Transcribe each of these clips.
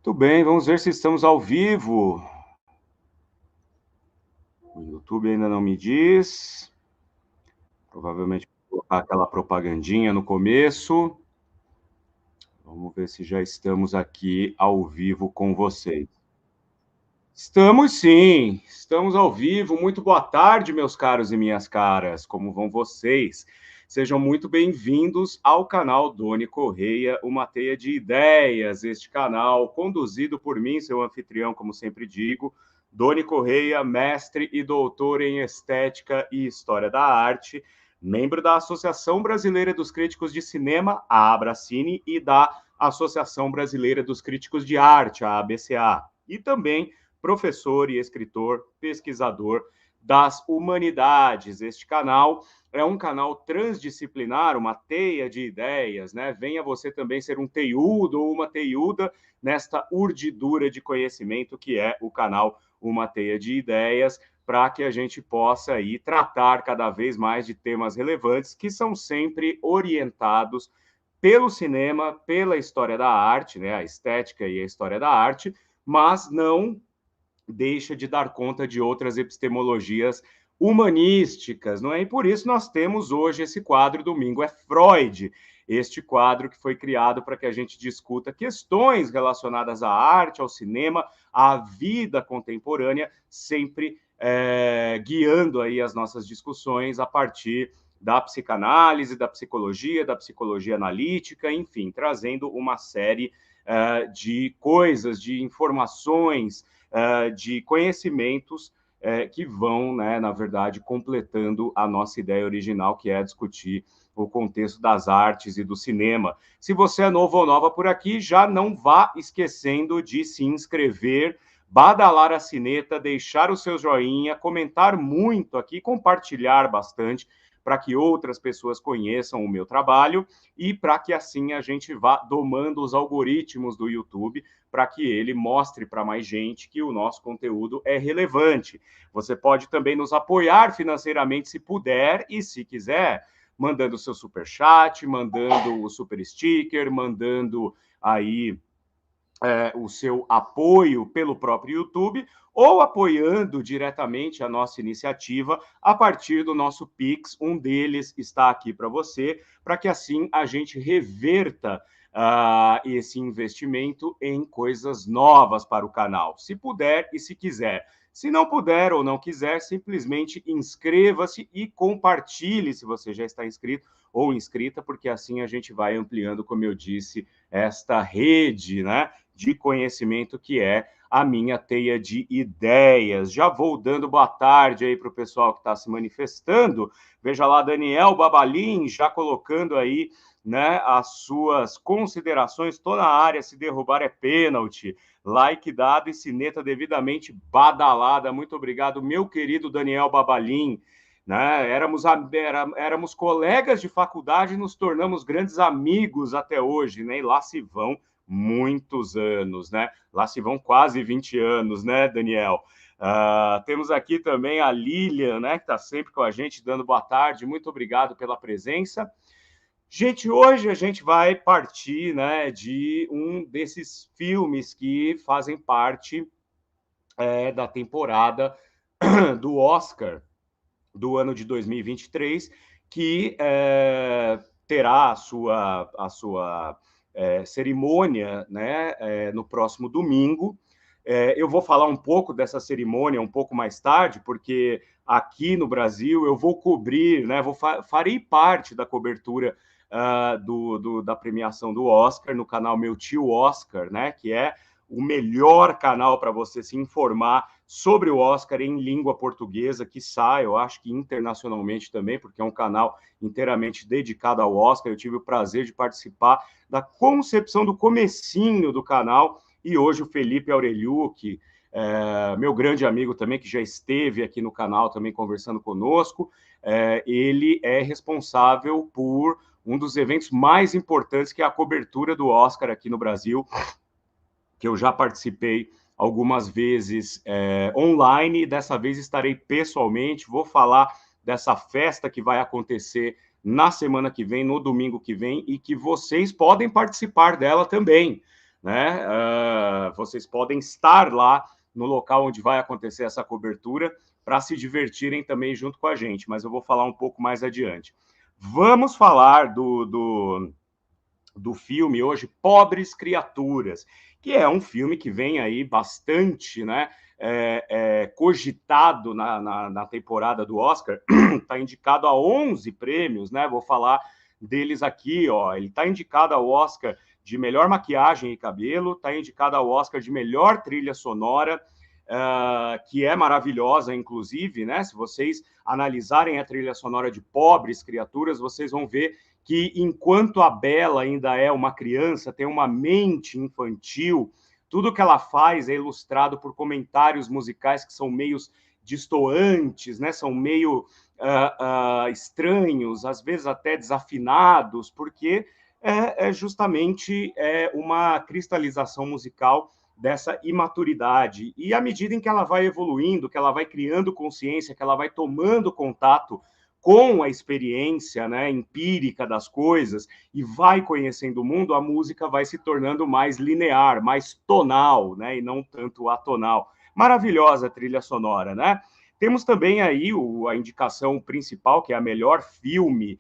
Muito bem, vamos ver se estamos ao vivo. O YouTube ainda não me diz. Provavelmente vou colocar aquela propagandinha no começo. Vamos ver se já estamos aqui ao vivo com vocês. Estamos sim, estamos ao vivo. Muito boa tarde, meus caros e minhas caras. Como vão vocês? Sejam muito bem-vindos ao canal Doni Correia, uma teia de ideias. Este canal conduzido por mim, seu anfitrião, como sempre digo, Doni Correia, mestre e doutor em Estética e História da Arte, membro da Associação Brasileira dos Críticos de Cinema, a Abracine, e da Associação Brasileira dos Críticos de Arte, a ABCA, e também professor e escritor, pesquisador das humanidades. Este canal é um canal transdisciplinar, uma teia de ideias, né? Venha você também ser um teiudo ou uma teiuda nesta urdidura de conhecimento que é o canal Uma Teia de Ideias, para que a gente possa aí tratar cada vez mais de temas relevantes que são sempre orientados pelo cinema, pela história da arte, né? A estética e a história da arte, mas não deixa de dar conta de outras epistemologias humanísticas, não é? E por isso nós temos hoje esse quadro Domingo é Freud, este quadro que foi criado para que a gente discuta questões relacionadas à arte, ao cinema, à vida contemporânea, sempre guiando aí as nossas discussões a partir da psicanálise, da psicologia analítica, enfim, trazendo uma série de coisas, de informações, de conhecimentos que vão, né, na verdade, completando a nossa ideia original, que é discutir o contexto das artes e do cinema. Se você é novo ou nova por aqui, já não vá esquecendo de se inscrever, badalar a sineta, deixar o seu joinha, comentar muito aqui, compartilhar bastante, para que outras pessoas conheçam o meu trabalho e para que assim a gente vá domando os algoritmos do YouTube para que ele mostre para mais gente que o nosso conteúdo é relevante. Você pode também nos apoiar financeiramente se puder e se quiser, mandando o seu super chat, mandando o super sticker, mandando aí o seu apoio pelo próprio YouTube ou apoiando diretamente a nossa iniciativa a partir do nosso Pix. Um deles está aqui para você, para que assim a gente reverta esse investimento em coisas novas para o canal, se puder e se quiser. Se não puder ou não quiser, simplesmente inscreva-se e compartilhe se você já está inscrito ou inscrita, porque assim a gente vai ampliando, como eu disse, esta rede, né, de conhecimento que é a minha teia de ideias. Já vou dando boa tarde aí para o pessoal que está se manifestando. Veja lá, Daniel Babalim já colocando aí, né, as suas considerações. Estou na área, se derrubar é pênalti. Like dado e sineta devidamente badalada. Muito obrigado, meu querido Daniel Babalim. Né? Éramos colegas de faculdade e nos tornamos grandes amigos até hoje, né? E lá se vão muitos anos, né? Lá se vão quase 20 anos, né, Daniel? Temos aqui também a Lilian, né, que está sempre com a gente, dando boa tarde. Muito obrigado pela presença. Gente, hoje a gente vai partir, né, de um desses filmes que fazem parte da temporada do Oscar do ano de 2023, que terá a sua cerimônia, né, no próximo domingo. Eu vou falar um pouco dessa cerimônia um pouco mais tarde, porque aqui no Brasil eu vou cobrir, né, farei parte da cobertura da premiação do Oscar no canal Meu Tio Oscar, né, que é o melhor canal para você se informar sobre o Oscar em língua portuguesa, que sai, eu acho que internacionalmente também, porque é um canal inteiramente dedicado ao Oscar. Eu tive o prazer de participar da concepção do comecinho do canal, e hoje o Felipe Aureliuc, meu grande amigo também, que já esteve aqui no canal também conversando conosco, ele é responsável por um dos eventos mais importantes, que é a cobertura do Oscar aqui no Brasil, que eu já participei algumas vezes online, e dessa vez estarei pessoalmente. Vou falar dessa festa que vai acontecer na semana que vem, no domingo que vem, e que vocês podem participar dela também. né? Vocês podem estar lá no local onde vai acontecer essa cobertura para se divertirem também junto com a gente, mas eu vou falar um pouco mais adiante. Vamos falar do filme hoje, Pobres Criaturas, que é um filme que vem aí bastante, né, cogitado na temporada do Oscar, está indicado a 11 prêmios, né, vou falar deles aqui, ó, ele está indicado ao Oscar de melhor maquiagem e cabelo, está indicado ao Oscar de melhor trilha sonora, que é maravilhosa, inclusive, né, se vocês analisarem a trilha sonora de Pobres Criaturas, vocês vão ver que enquanto a Bela ainda é uma criança, tem uma mente infantil, tudo que ela faz é ilustrado por comentários musicais que são meio distoantes, né? São meio estranhos, às vezes até desafinados, porque é justamente uma cristalização musical dessa imaturidade. E à medida em que ela vai evoluindo, que ela vai criando consciência, que ela vai tomando contato com a experiência, né, empírica das coisas e vai conhecendo o mundo, a música vai se tornando mais linear, mais tonal, né, e não tanto atonal. Maravilhosa trilha sonora, né? Temos também aí a indicação principal, que é a melhor filme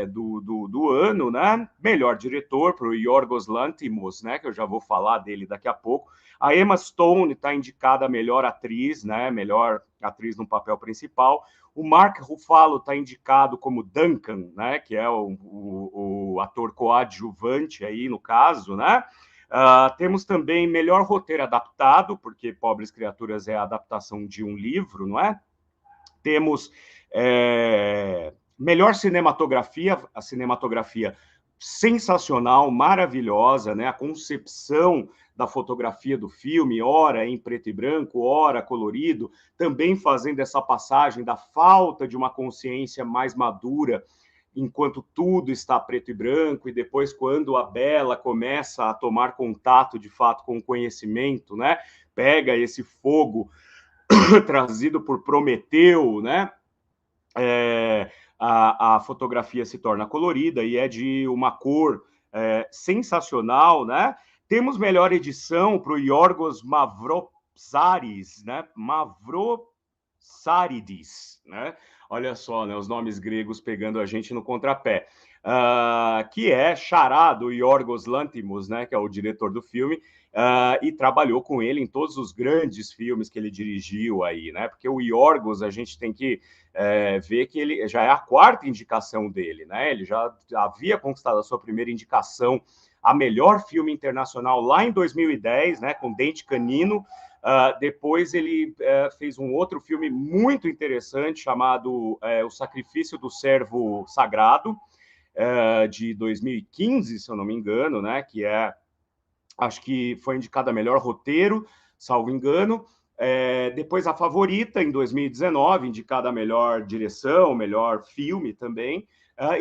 do ano, né? Melhor diretor para o Yorgos Lanthimos, né? Que eu já vou falar dele daqui a pouco. A Emma Stone está indicada a melhor atriz, né? Melhor atriz no papel principal. O Mark Ruffalo está indicado como Duncan, né? Que é o ator coadjuvante aí no caso, né? Temos também melhor roteiro adaptado, porque Pobres Criaturas é a adaptação de um livro, não é? Temos melhor cinematografia, a cinematografia sensacional, maravilhosa, né? A concepção da fotografia do filme, ora em preto e branco, ora colorido, também fazendo essa passagem da falta de uma consciência mais madura enquanto tudo está preto e branco, e depois, quando a Bela começa a tomar contato, de fato, com o conhecimento, né? Pega esse fogo trazido por Prometeu, né? A fotografia se torna colorida e é de uma cor sensacional, né? Temos melhor edição para o Yorgos Mavroparidis, né? Mavroparidis, né? Olha só, né? Os nomes gregos pegando a gente no contrapé. Que é xará do Yorgos Lanthimos, né? Que é o diretor do filme, e trabalhou com ele em todos os grandes filmes que ele dirigiu aí, né? Porque o Yorgos, a gente tem que ver que ele já é a quarta indicação dele, né? Ele já havia conquistado a sua primeira indicação a melhor filme internacional lá em 2010, né? Com Dente Canino. Depois ele fez um outro filme muito interessante chamado O Sacrifício do Servo Sagrado, de 2015, se eu não me engano, né? Que acho que foi indicado a melhor roteiro, salvo engano. Depois A Favorita, em 2019, indicada a melhor direção, melhor filme também.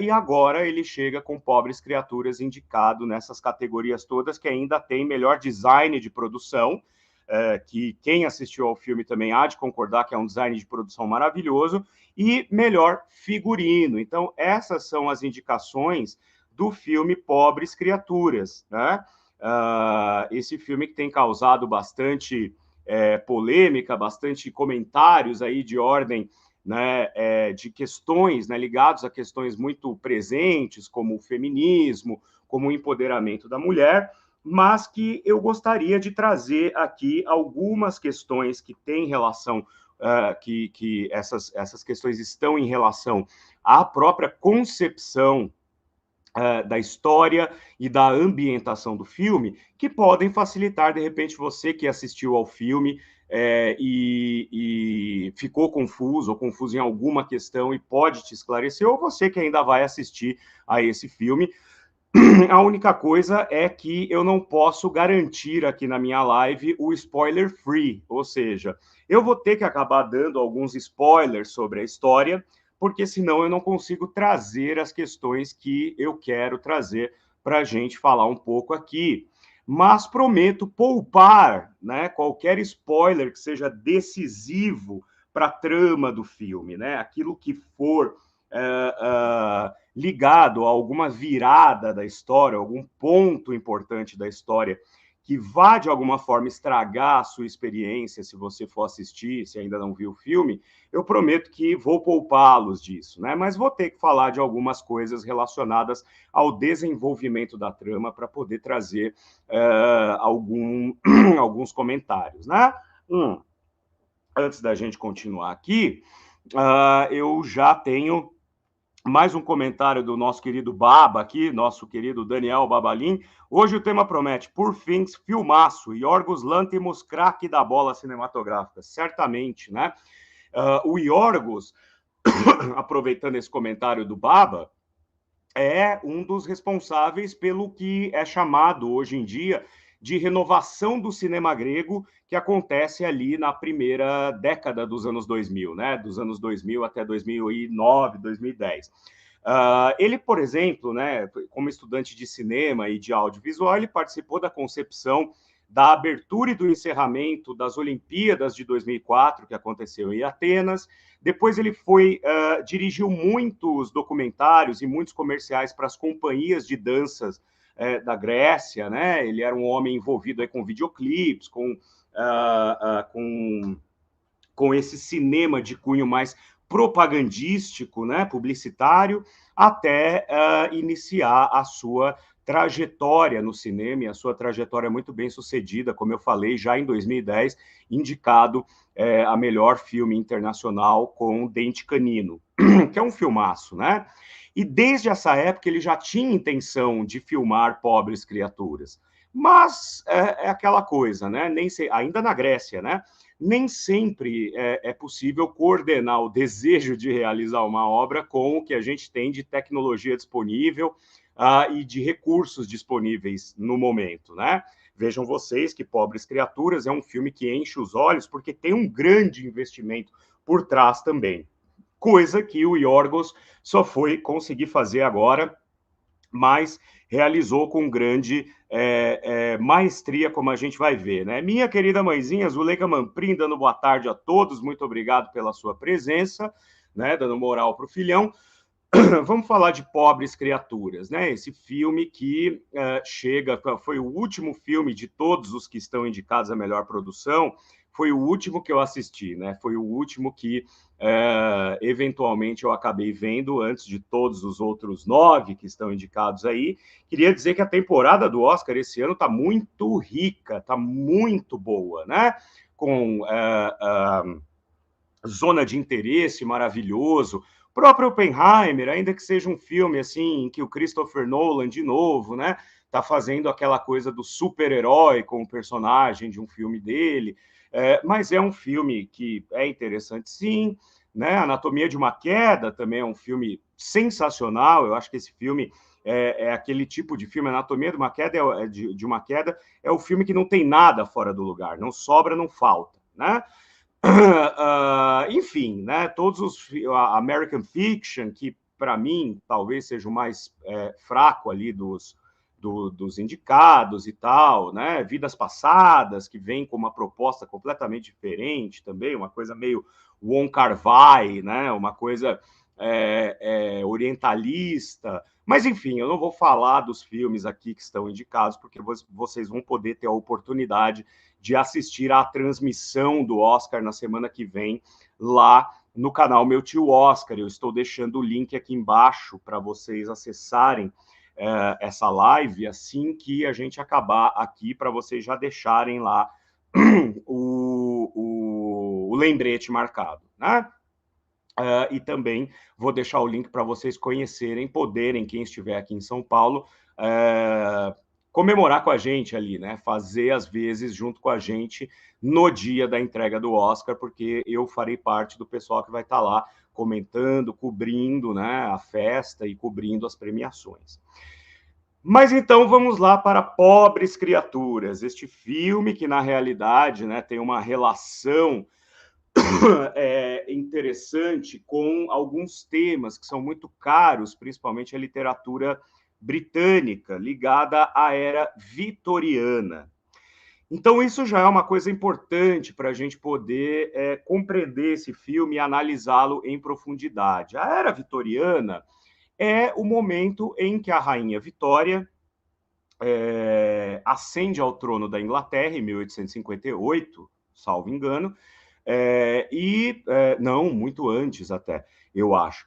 E agora ele chega com Pobres Criaturas indicado nessas categorias todas, que ainda tem melhor design de produção, que quem assistiu ao filme também há de concordar que é um design de produção maravilhoso, e melhor figurino. Então, essas são as indicações do filme Pobres Criaturas, né? Esse filme que tem causado bastante polêmica, bastante comentários aí de ordem, né, de questões, né, ligados a questões muito presentes, como o feminismo, como o empoderamento da mulher, mas que eu gostaria de trazer aqui algumas questões que têm relação, que essas questões estão em relação à própria concepção da história e da ambientação do filme, que podem facilitar, de repente, você que assistiu ao filme e ficou confuso ou confuso em alguma questão e pode te esclarecer, ou você que ainda vai assistir a esse filme. A única coisa é que eu não posso garantir aqui na minha live o spoiler free, ou seja, eu vou ter que acabar dando alguns spoilers sobre a história, porque senão eu não consigo trazer as questões que eu quero trazer para a gente falar um pouco aqui. Mas prometo poupar, né, qualquer spoiler que seja decisivo para a trama do filme, né? Aquilo que for ligado a alguma virada da história, algum ponto importante da história que vá, de alguma forma, estragar a sua experiência, se você for assistir, se ainda não viu o filme, eu prometo que vou poupá-los disso, né? Mas vou ter que falar de algumas coisas relacionadas ao desenvolvimento da trama para poder trazer alguns comentários, né? Antes da gente continuar aqui, eu já tenho mais um comentário do nosso querido Baba aqui, nosso querido Daniel Babalim. Hoje o tema promete, por fim, filmaço, Yorgos Lanthimos, craque da bola cinematográfica. Certamente, né? O Yorgos, aproveitando esse comentário do Baba, é um dos responsáveis pelo que é chamado hoje em dia de renovação do cinema grego, que acontece ali na primeira década dos anos 2000, né? Dos anos 2000 até 2009, 2010. Ele, por exemplo, né, como estudante de cinema e de audiovisual, ele participou da concepção da abertura e do encerramento das Olimpíadas de 2004, que aconteceu em Atenas. Depois ele dirigiu muitos documentários e muitos comerciais para as companhias de danças da Grécia, né? Ele era um homem envolvido aí com videoclipes, com esse cinema de cunho mais propagandístico, né, publicitário, até iniciar a sua trajetória no cinema, e a sua trajetória muito bem sucedida, como eu falei, já em 2010, indicado a melhor filme internacional com Dente Canino, que é um filmaço, né? E desde essa época ele já tinha intenção de filmar Pobres Criaturas. Mas é aquela coisa, né? Nem sei, ainda na Grécia, né? Nem sempre é possível coordenar o desejo de realizar uma obra com o que a gente tem de tecnologia disponível e de recursos disponíveis no momento, né? Vejam vocês que Pobres Criaturas é um filme que enche os olhos porque tem um grande investimento por trás também. Coisa que o Yorgos só foi conseguir fazer agora, mas realizou com grande maestria, como a gente vai ver, né? Minha querida mãezinha, Zuleika Mamprim, dando boa tarde a todos, muito obrigado pela sua presença, né? Dando moral para o filhão. Vamos falar de Pobres Criaturas, né? Esse filme que foi o último filme de todos os que estão indicados a melhor produção, foi o último que eu assisti, né? Foi o último que eventualmente eu acabei vendo antes de todos os outros 9 que estão indicados aí. Queria dizer que a temporada do Oscar esse ano está muito rica, está muito boa, né? Com Zona de Interesse maravilhoso, próprio Oppenheimer, ainda que seja um filme assim em que o Christopher Nolan de novo, né, tá fazendo aquela coisa do super-herói com o personagem de um filme dele, mas é um filme que é interessante sim, né? Anatomia de uma Queda também é um filme sensacional. Eu acho que esse filme é aquele tipo de filme, Anatomia de uma Queda de uma Queda é o filme que não tem nada fora do lugar, não sobra, não falta, né? Enfim, né, todos a American Fiction, que para mim talvez seja o mais fraco ali dos indicados e tal, né? Vidas Passadas, que vem com uma proposta completamente diferente também, uma coisa meio Wong Kar-wai, né? Uma coisa orientalista. Mas, enfim, eu não vou falar dos filmes aqui que estão indicados, porque vocês vão poder ter a oportunidade de assistir à transmissão do Oscar na semana que vem, lá no canal Meu Tio Oscar. Eu estou deixando o link aqui embaixo para vocês acessarem essa live assim que a gente acabar aqui, para vocês já deixarem lá o lembrete marcado, né? E também vou deixar o link para vocês conhecerem, poderem, quem estiver aqui em São Paulo, comemorar com a gente ali, né? Fazer as vezes junto com a gente no dia da entrega do Oscar, porque eu farei parte do pessoal que vai estar lá comentando, cobrindo, né, a festa e cobrindo as premiações. Mas então vamos lá para Pobres Criaturas, este filme que na realidade, né, tem uma relação interessante com alguns temas que são muito caros, principalmente a literatura britânica, ligada à era vitoriana. Então, isso já é uma coisa importante para a gente poder compreender esse filme e analisá-lo em profundidade. A Era Vitoriana é o momento em que a Rainha Vitória ascende ao trono da Inglaterra em 1858, salvo engano, não, muito antes até, eu acho.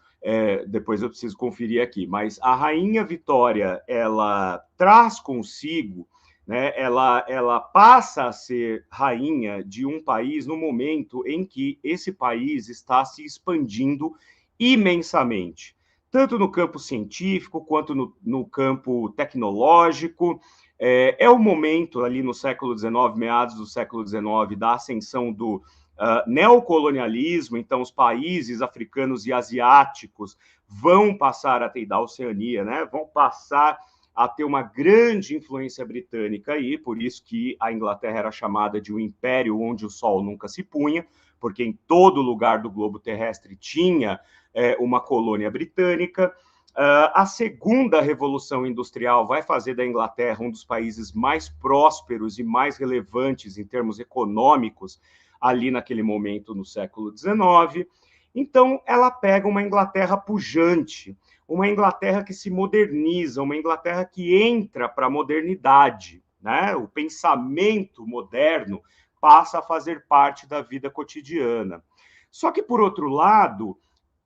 Depois eu preciso conferir aqui, mas a Rainha Vitória, ela traz consigo, né, ela passa a ser rainha de um país no momento em que esse país está se expandindo imensamente, tanto no campo científico quanto no campo tecnológico. O momento ali no século XIX, meados do século XIX, da ascensão do neocolonialismo. Então os países africanos e asiáticos vão passar a ter, da Oceania, né, vão passar a ter uma grande influência britânica aí, por isso que a Inglaterra era chamada de um império onde o sol nunca se punha, porque em todo lugar do globo terrestre tinha uma colônia britânica. A segunda revolução industrial vai fazer da Inglaterra um dos países mais prósperos e mais relevantes em termos econômicos ali naquele momento no século XIX. Então, ela pega uma Inglaterra pujante, uma Inglaterra que se moderniza, uma Inglaterra que entra para a modernidade, né? O pensamento moderno passa a fazer parte da vida cotidiana. Só que, por outro lado,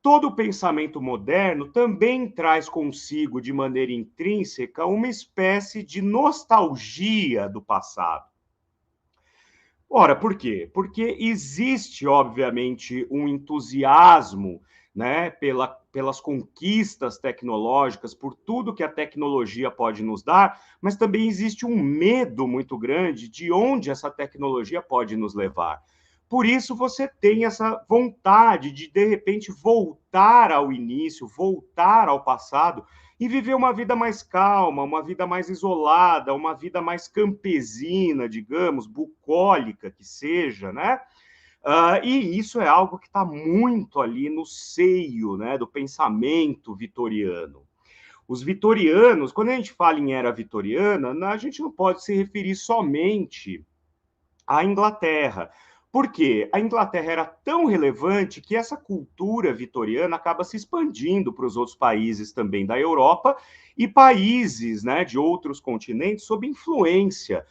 todo o pensamento moderno também traz consigo, de maneira intrínseca, uma espécie de nostalgia do passado. Ora, por quê? Porque existe, obviamente, um entusiasmo, né, pelas conquistas tecnológicas, por tudo que a tecnologia pode nos dar, mas também existe um medo muito grande de onde essa tecnologia pode nos levar. Por isso, você tem essa vontade de repente, voltar ao início, voltar ao passado e viver uma vida mais calma, uma vida mais isolada, uma vida mais campesina, digamos, bucólica que seja, né? E isso é algo que está muito ali no seio, né, do pensamento vitoriano. Os vitorianos, quando a gente fala em era vitoriana, a gente não pode se referir somente à Inglaterra. Por quê? A Inglaterra era tão relevante que essa cultura vitoriana acaba se expandindo para os outros países também da Europa e países, né, de outros continentes sob influência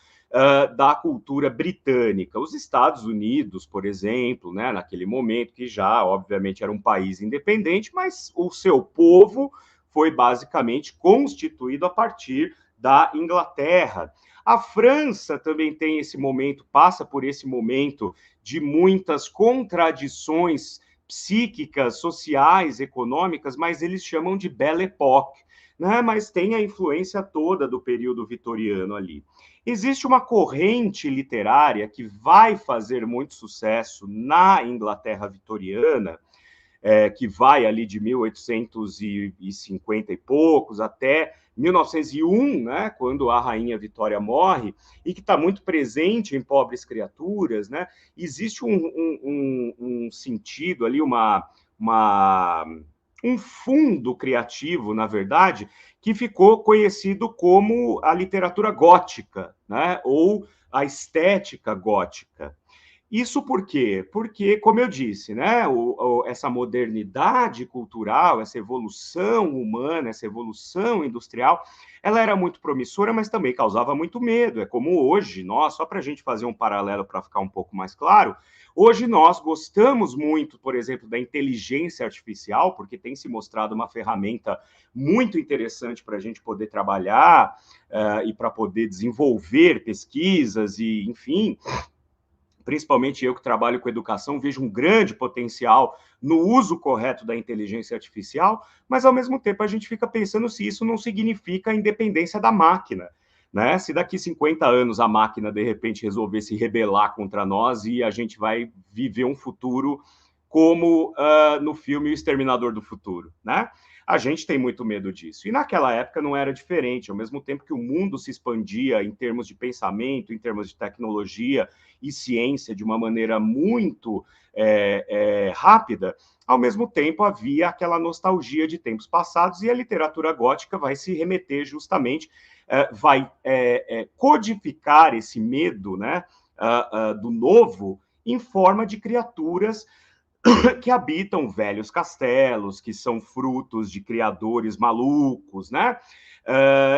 da cultura britânica. Os Estados Unidos, por exemplo, né, naquele momento, que já, obviamente, era um país independente, mas o seu povo foi basicamente constituído a partir da Inglaterra. A França também tem esse momento, passa por esse momento de muitas contradições psíquicas, sociais, econômicas, mas eles chamam de Belle Époque, né? Mas tem a influência toda do período vitoriano ali. Existe uma corrente literária que vai fazer muito sucesso na Inglaterra vitoriana, que vai ali de 1850 e poucos até 1901, né, quando a Rainha Vitória morre, e que está muito presente em Pobres Criaturas, né, existe um sentido ali, um fundo criativo, na verdade, que ficou conhecido como a literatura gótica, né, ou a estética gótica. Isso por quê? Porque, como eu disse, né, essa modernidade cultural, essa evolução humana, essa evolução industrial, ela era muito promissora, mas também causava muito medo. É como hoje, nós, só para a gente fazer um paralelo para ficar um pouco mais claro, hoje nós gostamos muito, por exemplo, da inteligência artificial, porque tem se mostrado uma ferramenta muito interessante para a gente poder trabalhar e para poder desenvolver pesquisas e, enfim, principalmente eu que trabalho com educação, vejo um grande potencial no uso correto da inteligência artificial, mas ao mesmo tempo a gente fica pensando se isso não significa a independência da máquina, né? Se daqui 50 anos a máquina de repente resolver se rebelar contra nós e a gente vai viver um futuro como no filme O Exterminador do Futuro, né? A gente tem muito medo disso. E naquela época não era diferente, ao mesmo tempo que o mundo se expandia em termos de pensamento, em termos de tecnologia e ciência de uma maneira muito rápida, ao mesmo tempo havia aquela nostalgia de tempos passados, e a literatura gótica vai se remeter justamente, vai codificar esse medo, né, do novo em forma de criaturas que habitam velhos castelos, que são frutos de criadores malucos, né?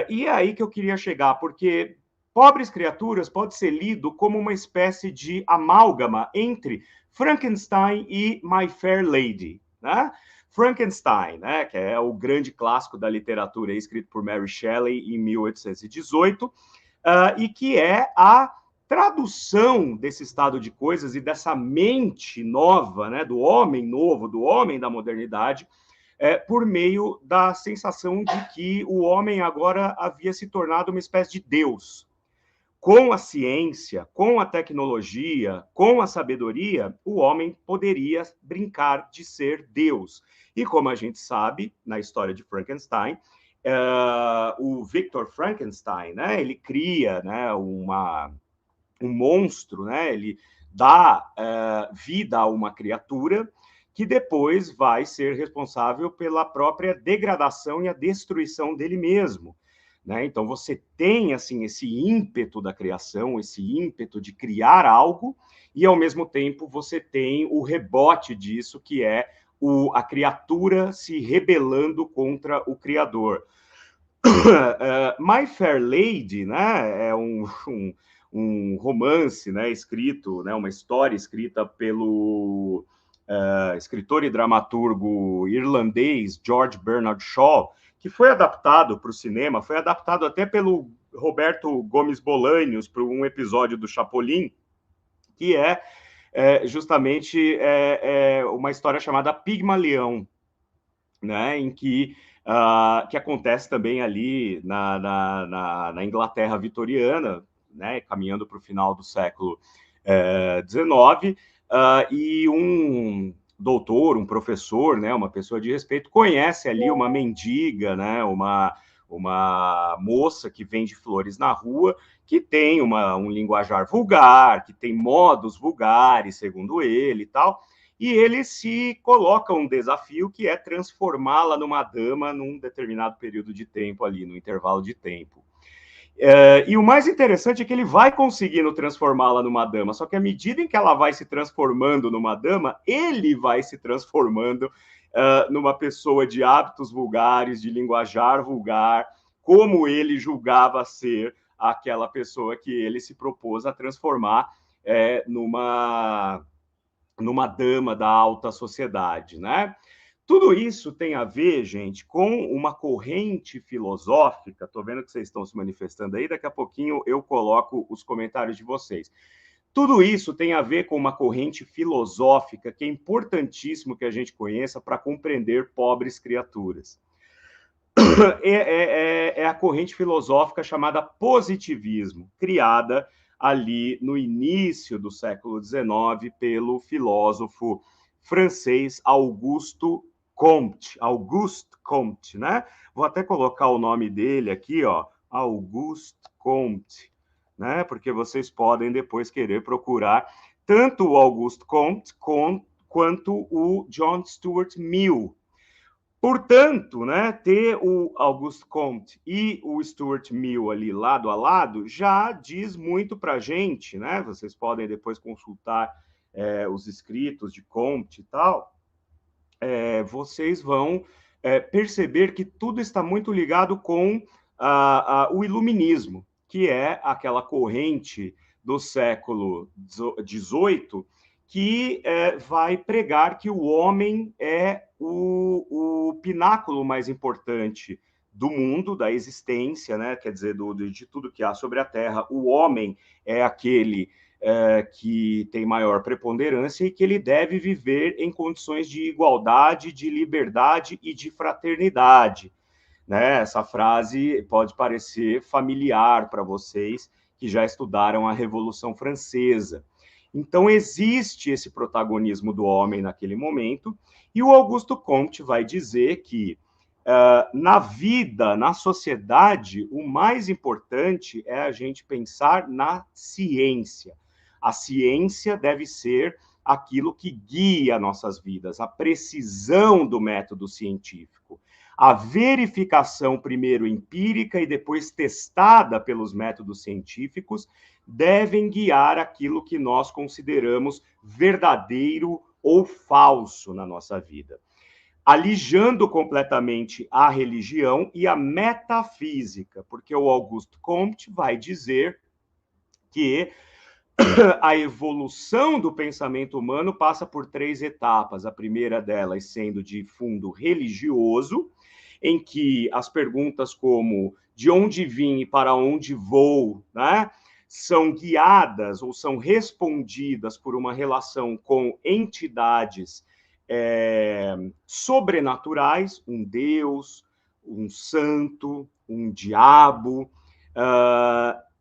E é aí que eu queria chegar, porque Pobres Criaturas pode ser lido como uma espécie de amálgama entre Frankenstein e My Fair Lady, né? Frankenstein, né, que é o grande clássico da literatura, escrito por Mary Shelley em 1818, e que é a tradução desse estado de coisas e dessa mente nova, né, do homem novo, do homem da modernidade, por meio da sensação de que o homem agora havia se tornado uma espécie de Deus. Com a ciência, com a tecnologia, com a sabedoria, o homem poderia brincar de ser Deus. E como a gente sabe, na história de Frankenstein, o Victor Frankenstein, né, ele cria, né, um monstro, né, ele dá vida a uma criatura que depois vai ser responsável pela própria degradação e a destruição dele mesmo. Né? Então você tem assim esse ímpeto da criação, esse ímpeto de criar algo, e ao mesmo tempo você tem o rebote disso, que é a criatura se rebelando contra o criador. My Fair Lady, né, é um romance, né, escrito, né, uma história escrita pelo escritor e dramaturgo irlandês George Bernard Shaw, que foi adaptado para o cinema, foi adaptado até pelo Roberto Gomes Bolanhos para um episódio do Chapolin, que é justamente uma história chamada Pigmalião, né, em que acontece também ali na Inglaterra vitoriana, né, caminhando para o final do século XIX, e um doutor, um professor, né, uma pessoa de respeito, conhece ali uma mendiga, né, uma moça que vende flores na rua, que tem um linguajar vulgar, que tem modos vulgares, segundo ele e tal, e ele se coloca um desafio que é transformá-la numa dama num determinado período de tempo ali, no intervalo de tempo. E o mais interessante é que ele vai conseguindo transformá-la numa dama, só que à medida em que ela vai se transformando numa dama, ele vai se transformando numa pessoa de hábitos vulgares, de linguajar vulgar, como ele julgava ser aquela pessoa que ele se propôs a transformar numa dama da alta sociedade, né? Tudo isso tem a ver, gente, com uma corrente filosófica. Estou vendo que vocês estão se manifestando aí, daqui a pouquinho eu coloco os comentários de vocês. Tudo isso tem a ver com uma corrente filosófica que é importantíssimo que a gente conheça para compreender Pobres Criaturas. É a corrente filosófica chamada positivismo, criada ali no início do século XIX pelo filósofo francês Auguste Comte, né? Vou até colocar o nome dele aqui, ó, Auguste Comte, né? Porque vocês podem depois querer procurar tanto o Auguste Comte quanto o John Stuart Mill. Portanto, né, ter o Auguste Comte e o Stuart Mill ali lado a lado já diz muito para a gente, né? Vocês podem depois consultar os escritos de Comte e tal. Vocês vão perceber que tudo está muito ligado com o iluminismo, que é aquela corrente do século XVIII que vai pregar que o homem é o pináculo mais importante do mundo, da existência, né? Quer dizer, de tudo que há sobre a Terra. O homem é aquele que tem maior preponderância e que ele deve viver em condições de igualdade, de liberdade e de fraternidade. Né? Essa frase pode parecer familiar para vocês que já estudaram a Revolução Francesa. Então, existe esse protagonismo do homem naquele momento, e o Auguste Comte vai dizer que Na vida, na sociedade, o mais importante é a gente pensar na ciência. A ciência deve ser aquilo que guia nossas vidas, a precisão do método científico. A verificação, primeiro empírica e depois testada pelos métodos científicos, devem guiar aquilo que nós consideramos verdadeiro ou falso na nossa vida, alijando completamente a religião e a metafísica, porque o Auguste Comte vai dizer que a evolução do pensamento humano passa por 3 etapas. A primeira delas sendo de fundo religioso, em que as perguntas como de onde vim e para onde vou, né, são guiadas ou são respondidas por uma relação com entidades sobrenaturais, um Deus, um santo, um diabo.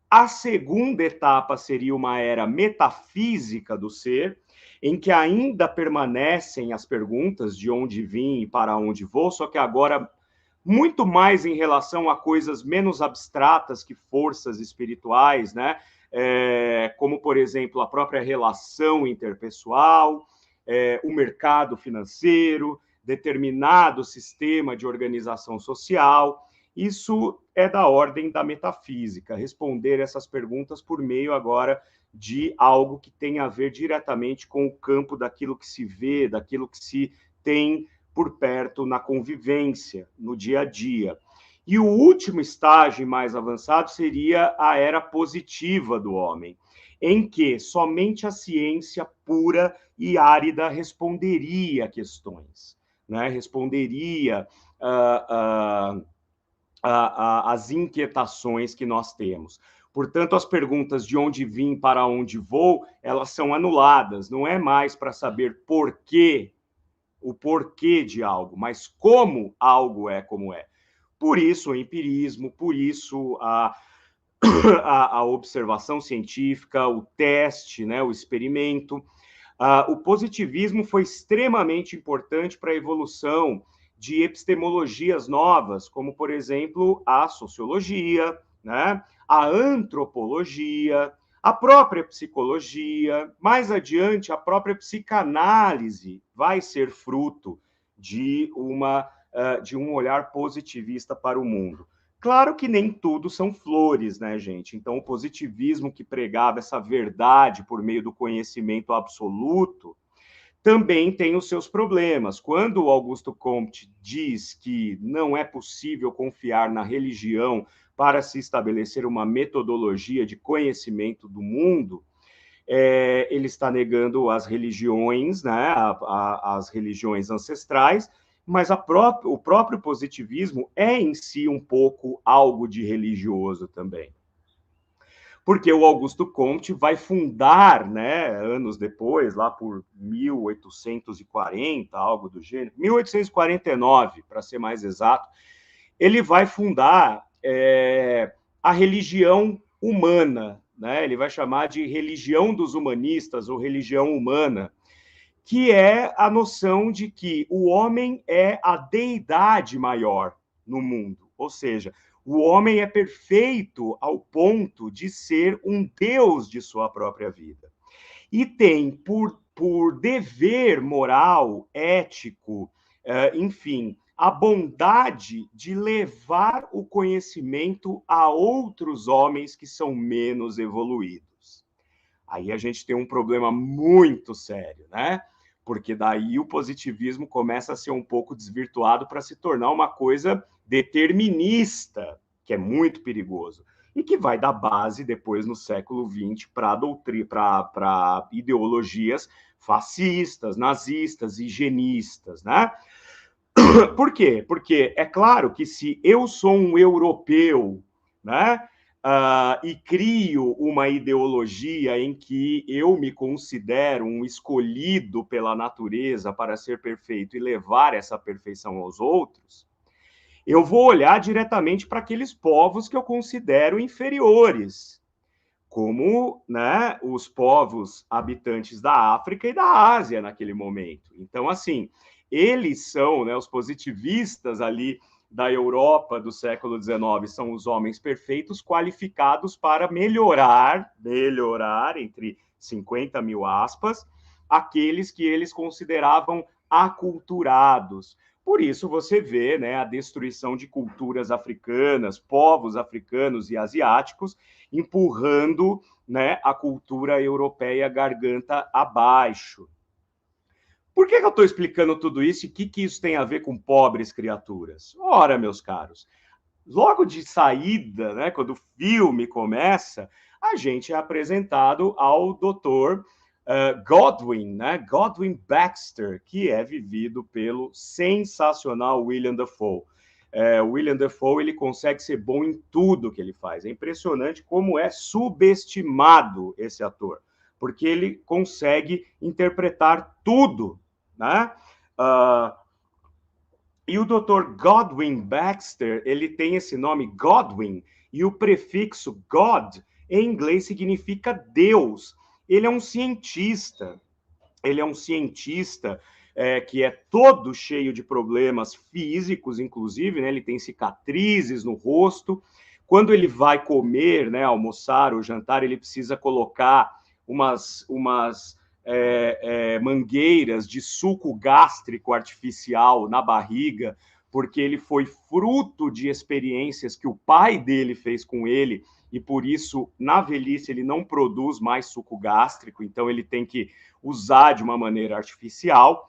A segunda etapa seria uma era metafísica do ser, em que ainda permanecem as perguntas de onde vim e para onde vou, só que agora muito mais em relação a coisas menos abstratas que forças espirituais, né? Como, por exemplo, a própria relação interpessoal, o mercado financeiro, determinado sistema de organização social. Isso é da ordem da metafísica, responder essas perguntas por meio agora de algo que tem a ver diretamente com o campo daquilo que se vê, daquilo que se tem por perto na convivência, no dia a dia. E o último estágio mais avançado seria a era positiva do homem, em que somente a ciência pura e árida responderia a questões, né? Responderia as inquietações que nós temos. Portanto, as perguntas de onde vim, para onde vou, elas são anuladas. Não é mais para saber o porquê de algo, mas como algo é como é. Por isso o empirismo, por isso a observação científica, o teste, né, o experimento. O positivismo foi extremamente importante para a evolução de epistemologias novas, como, por exemplo, a sociologia, né, a antropologia, a própria psicologia, mais adiante, a própria psicanálise vai ser fruto de um olhar positivista para o mundo. Claro que nem tudo são flores, né, gente? Então, o positivismo que pregava essa verdade por meio do conhecimento absoluto também tem os seus problemas. Quando o Auguste Comte diz que não é possível confiar na religião para se estabelecer uma metodologia de conhecimento do mundo, ele está negando as religiões, né, as religiões ancestrais, mas o próprio positivismo é em si um pouco algo de religioso também. Porque o Auguste Comte vai fundar, né, anos depois, lá por 1840, algo do gênero, 1849, para ser mais exato, ele vai fundar a religião humana, né? Ele vai chamar de religião dos humanistas ou religião humana, que é a noção de que o homem é a deidade maior no mundo, ou seja, o homem é perfeito ao ponto de ser um deus de sua própria vida. E tem por dever moral, ético, enfim, a bondade de levar o conhecimento a outros homens que são menos evoluídos. Aí a gente tem um problema muito sério, né? Porque daí o positivismo começa a ser um pouco desvirtuado para se tornar uma coisa determinista, que é muito perigoso, e que vai dar base depois no século XX para ideologias fascistas, nazistas, higienistas, né? Por quê? Porque é claro que se eu sou um europeu, né, e crio uma ideologia em que eu me considero um escolhido pela natureza para ser perfeito e levar essa perfeição aos outros, eu vou olhar diretamente para aqueles povos que eu considero inferiores, como, né, os povos habitantes da África e da Ásia naquele momento. Então, assim, eles são, né, os positivistas ali da Europa do século XIX são os homens perfeitos qualificados para melhorar entre 50 mil aspas, aqueles que eles consideravam aculturados. Por isso você vê, né, a destruição de culturas africanas, povos africanos e asiáticos, empurrando, né, a cultura europeia garganta abaixo. Por que eu estou explicando tudo isso e o que isso tem a ver com pobres criaturas? Ora, meus caros, logo de saída, né, quando o filme começa, a gente é apresentado ao Dr. Godwin, né, Godwin Baxter, que é vivido pelo sensacional William Dafoe. O William Dafoe, ele consegue ser bom em tudo que ele faz. É impressionante como é subestimado esse ator, porque ele consegue interpretar tudo, né? E o Dr. Godwin Baxter, ele tem esse nome Godwin, e o prefixo God, em inglês, significa Deus. Ele é um cientista, que é todo cheio de problemas físicos, inclusive, né? Ele tem cicatrizes no rosto. Quando ele vai comer, né, almoçar ou jantar, ele precisa colocar umas mangueiras de suco gástrico artificial na barriga, porque ele foi fruto de experiências que o pai dele fez com ele, e por isso, na velhice, ele não produz mais suco gástrico, então ele tem que usar de uma maneira artificial.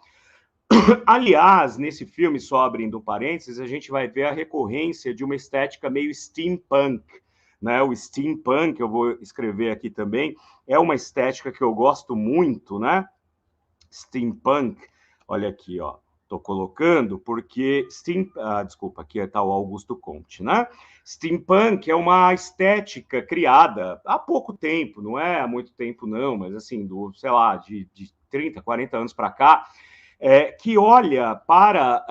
Aliás, nesse filme, só abrindo parênteses, a gente vai ver a recorrência de uma estética meio steampunk, né? O steampunk, eu vou escrever aqui também, é uma estética que eu gosto muito, né? Steampunk, olha aqui, ó, estou colocando porque desculpa, aqui está o Augusto Comte, né? Steampunk é uma estética criada há pouco tempo, não é há muito tempo não, mas assim, sei lá, de 30, 40 anos para cá, que olha para,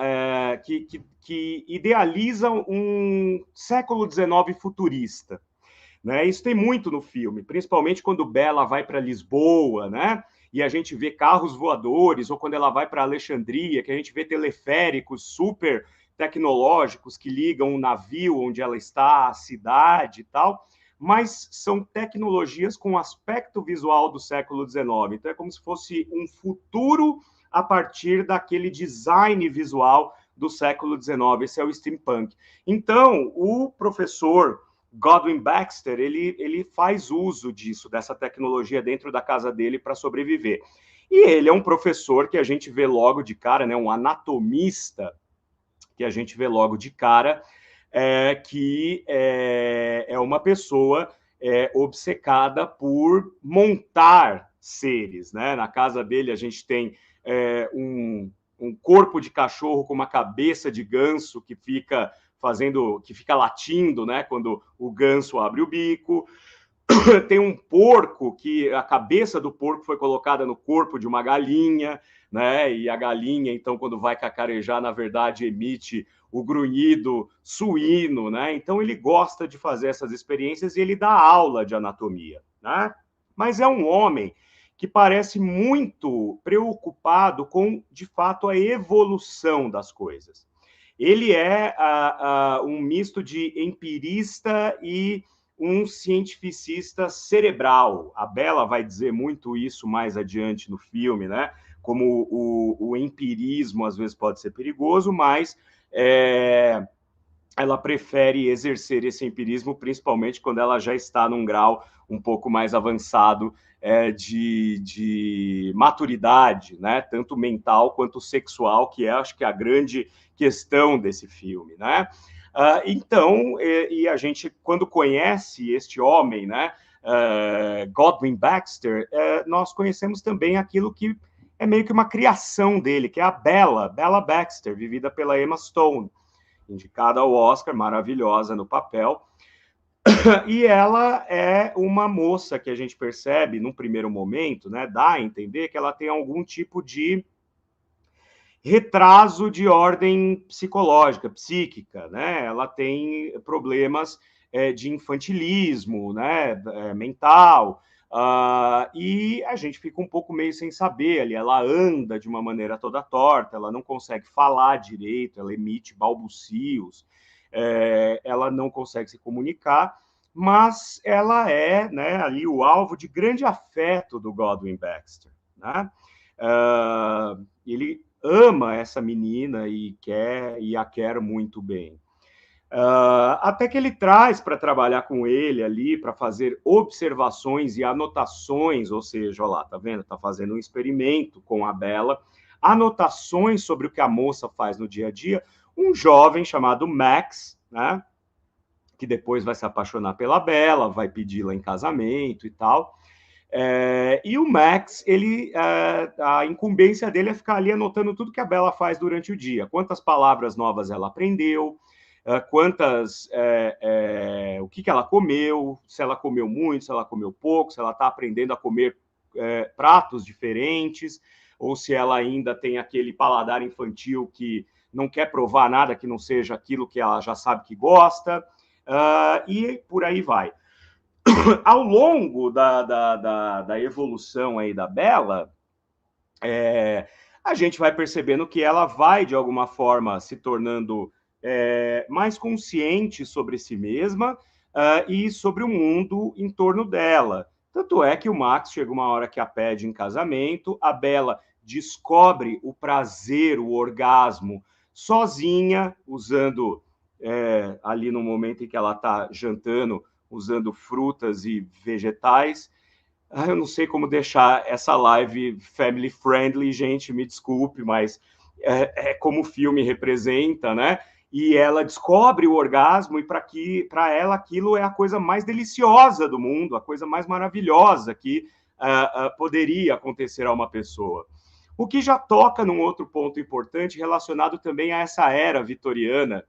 que idealiza um século XIX futurista. Né? Isso tem muito no filme, principalmente quando Bela vai para Lisboa, né? E a gente vê carros voadores, ou quando ela vai para Alexandria, que a gente vê teleféricos super tecnológicos que ligam um navio onde ela está, à cidade e tal, mas são tecnologias com aspecto visual do século XIX. Então é como se fosse um futuro a partir daquele design visual do século XIX. Esse é o steampunk. Então, o professor Godwin Baxter, ele faz uso disso, dessa tecnologia dentro da casa dele para sobreviver. E ele é um professor que a gente vê logo de cara, né, um anatomista, que a gente vê logo de cara, que é uma pessoa obcecada por montar seres, né? Na casa dele a gente tem um corpo de cachorro com uma cabeça de ganso que fica latindo, né? Quando o ganso abre o bico. Tem um porco que a cabeça do porco foi colocada no corpo de uma galinha, né? E a galinha, então, quando vai cacarejar, na verdade, emite o grunhido suíno, né? Então, ele gosta de fazer essas experiências e ele dá aula de anatomia, né? Mas é um homem que parece muito preocupado com, de fato, a evolução das coisas. Ele é um misto de empirista e um cientificista cerebral. A Bela vai dizer muito isso mais adiante no filme, né? Como o empirismo às vezes pode ser perigoso, mas ela prefere exercer esse empirismo, principalmente quando ela já está num grau um pouco mais avançado de maturidade, né? Tanto mental quanto sexual, que acho que é a grande questão desse filme, né? Então, e a gente, quando conhece este homem, né, Godwin Baxter, nós conhecemos também aquilo que é meio que uma criação dele, que é a Bella Baxter, vivida pela Emma Stone, indicada ao Oscar, maravilhosa no papel. E ela é uma moça que a gente percebe, num primeiro momento, né, dá a entender que ela tem algum tipo de retraso de ordem psicológica, psíquica, né? Ela tem problemas de infantilismo, né, mental. E a gente fica um pouco meio sem saber ali. Ela anda de uma maneira toda torta, ela não consegue falar direito, ela emite balbucios, ela não consegue se comunicar, mas ela é, né, ali o alvo de grande afeto do Godwin Baxter, né? Ele ama essa menina e a quer muito bem. Até que ele traz para trabalhar com ele ali, para fazer observações e anotações, ou seja, olha lá, tá vendo? Tá fazendo um experimento com a Bella, anotações sobre o que a moça faz no dia a dia, um jovem chamado Max, né? Que depois vai se apaixonar pela Bella, vai pedi-la em casamento e tal. E o Max, a incumbência dele é ficar ali anotando tudo que a Bella faz durante o dia, quantas palavras novas ela aprendeu, o que ela comeu, se ela comeu muito, se ela comeu pouco, se ela está aprendendo a comer pratos diferentes, ou se ela ainda tem aquele paladar infantil que não quer provar nada que não seja aquilo que ela já sabe que gosta, e por aí vai. Ao longo da evolução aí da Bella, a gente vai percebendo que ela vai, de alguma forma, se tornando mais consciente sobre si mesma e sobre o mundo em torno dela. Tanto é que o Max chega uma hora que a pede em casamento, a Bella descobre o prazer, o orgasmo, sozinha, usando ali no momento em que ela está jantando, usando frutas e vegetais. Eu não sei como deixar essa live family friendly, gente, me desculpe, mas é como o filme representa, né? E ela descobre o orgasmo, e para ela aquilo é a coisa mais deliciosa do mundo, a coisa mais maravilhosa que poderia acontecer a uma pessoa. O que já toca num outro ponto importante relacionado também a essa era vitoriana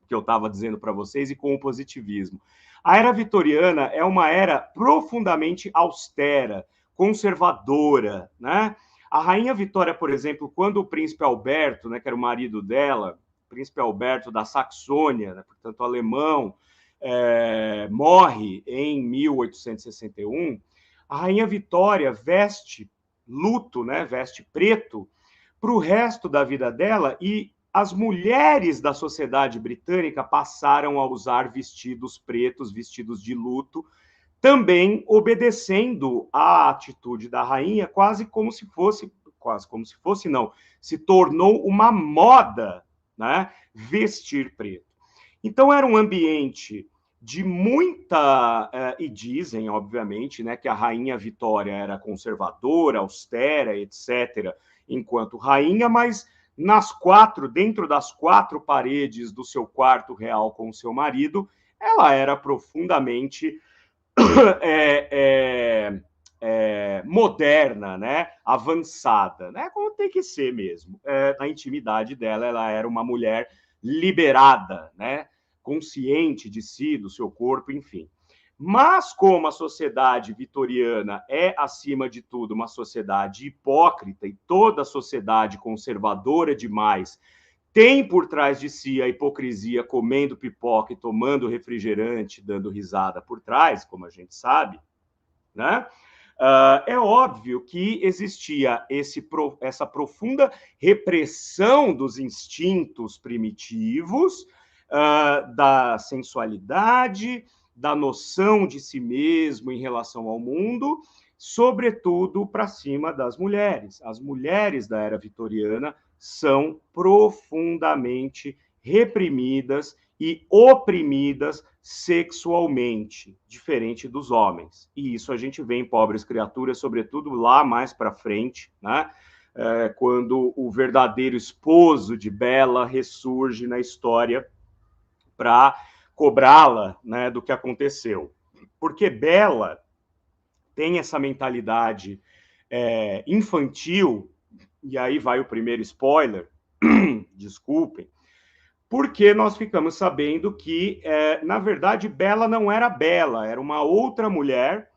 que eu estava dizendo para vocês e com o positivismo. A era vitoriana é uma era profundamente austera, conservadora, né? A rainha Vitória, por exemplo, quando o príncipe Alberto, né, que era o marido dela, príncipe Alberto da Saxônia, né, portanto alemão, morre em 1861, a rainha Vitória veste luto, né, veste preto para o resto da vida dela, e as mulheres da sociedade britânica passaram a usar vestidos pretos, vestidos de luto, também obedecendo à atitude da rainha, quase como se fosse não, se tornou uma moda, né, vestir preto. Então era um ambiente de muita, e dizem, obviamente, né, que a rainha Vitória era conservadora, austera, etc., enquanto rainha, mas dentro das quatro paredes do seu quarto real com o seu marido, ela era profundamente moderna, né? Avançada, né? Como tem que ser mesmo. Na intimidade dela, ela era uma mulher liberada, né? Consciente de si, do seu corpo, enfim. Mas como a sociedade vitoriana é, acima de tudo, uma sociedade hipócrita, e toda sociedade conservadora demais tem por trás de si a hipocrisia, comendo pipoca e tomando refrigerante, dando risada por trás, como a gente sabe, né? É óbvio que existia essa profunda repressão dos instintos primitivos, da sensualidade, da noção de si mesmo em relação ao mundo, sobretudo para cima das mulheres. As mulheres da era vitoriana são profundamente reprimidas e oprimidas sexualmente, diferente dos homens. E isso a gente vê em Pobres Criaturas, sobretudo lá mais para frente, né? Quando o verdadeiro esposo de Bella ressurge na história para cobrá-la, né, do que aconteceu. Porque Bella tem essa mentalidade infantil, e aí vai o primeiro spoiler, desculpem, porque nós ficamos sabendo que, na verdade, Bella não era Bella, era uma outra mulher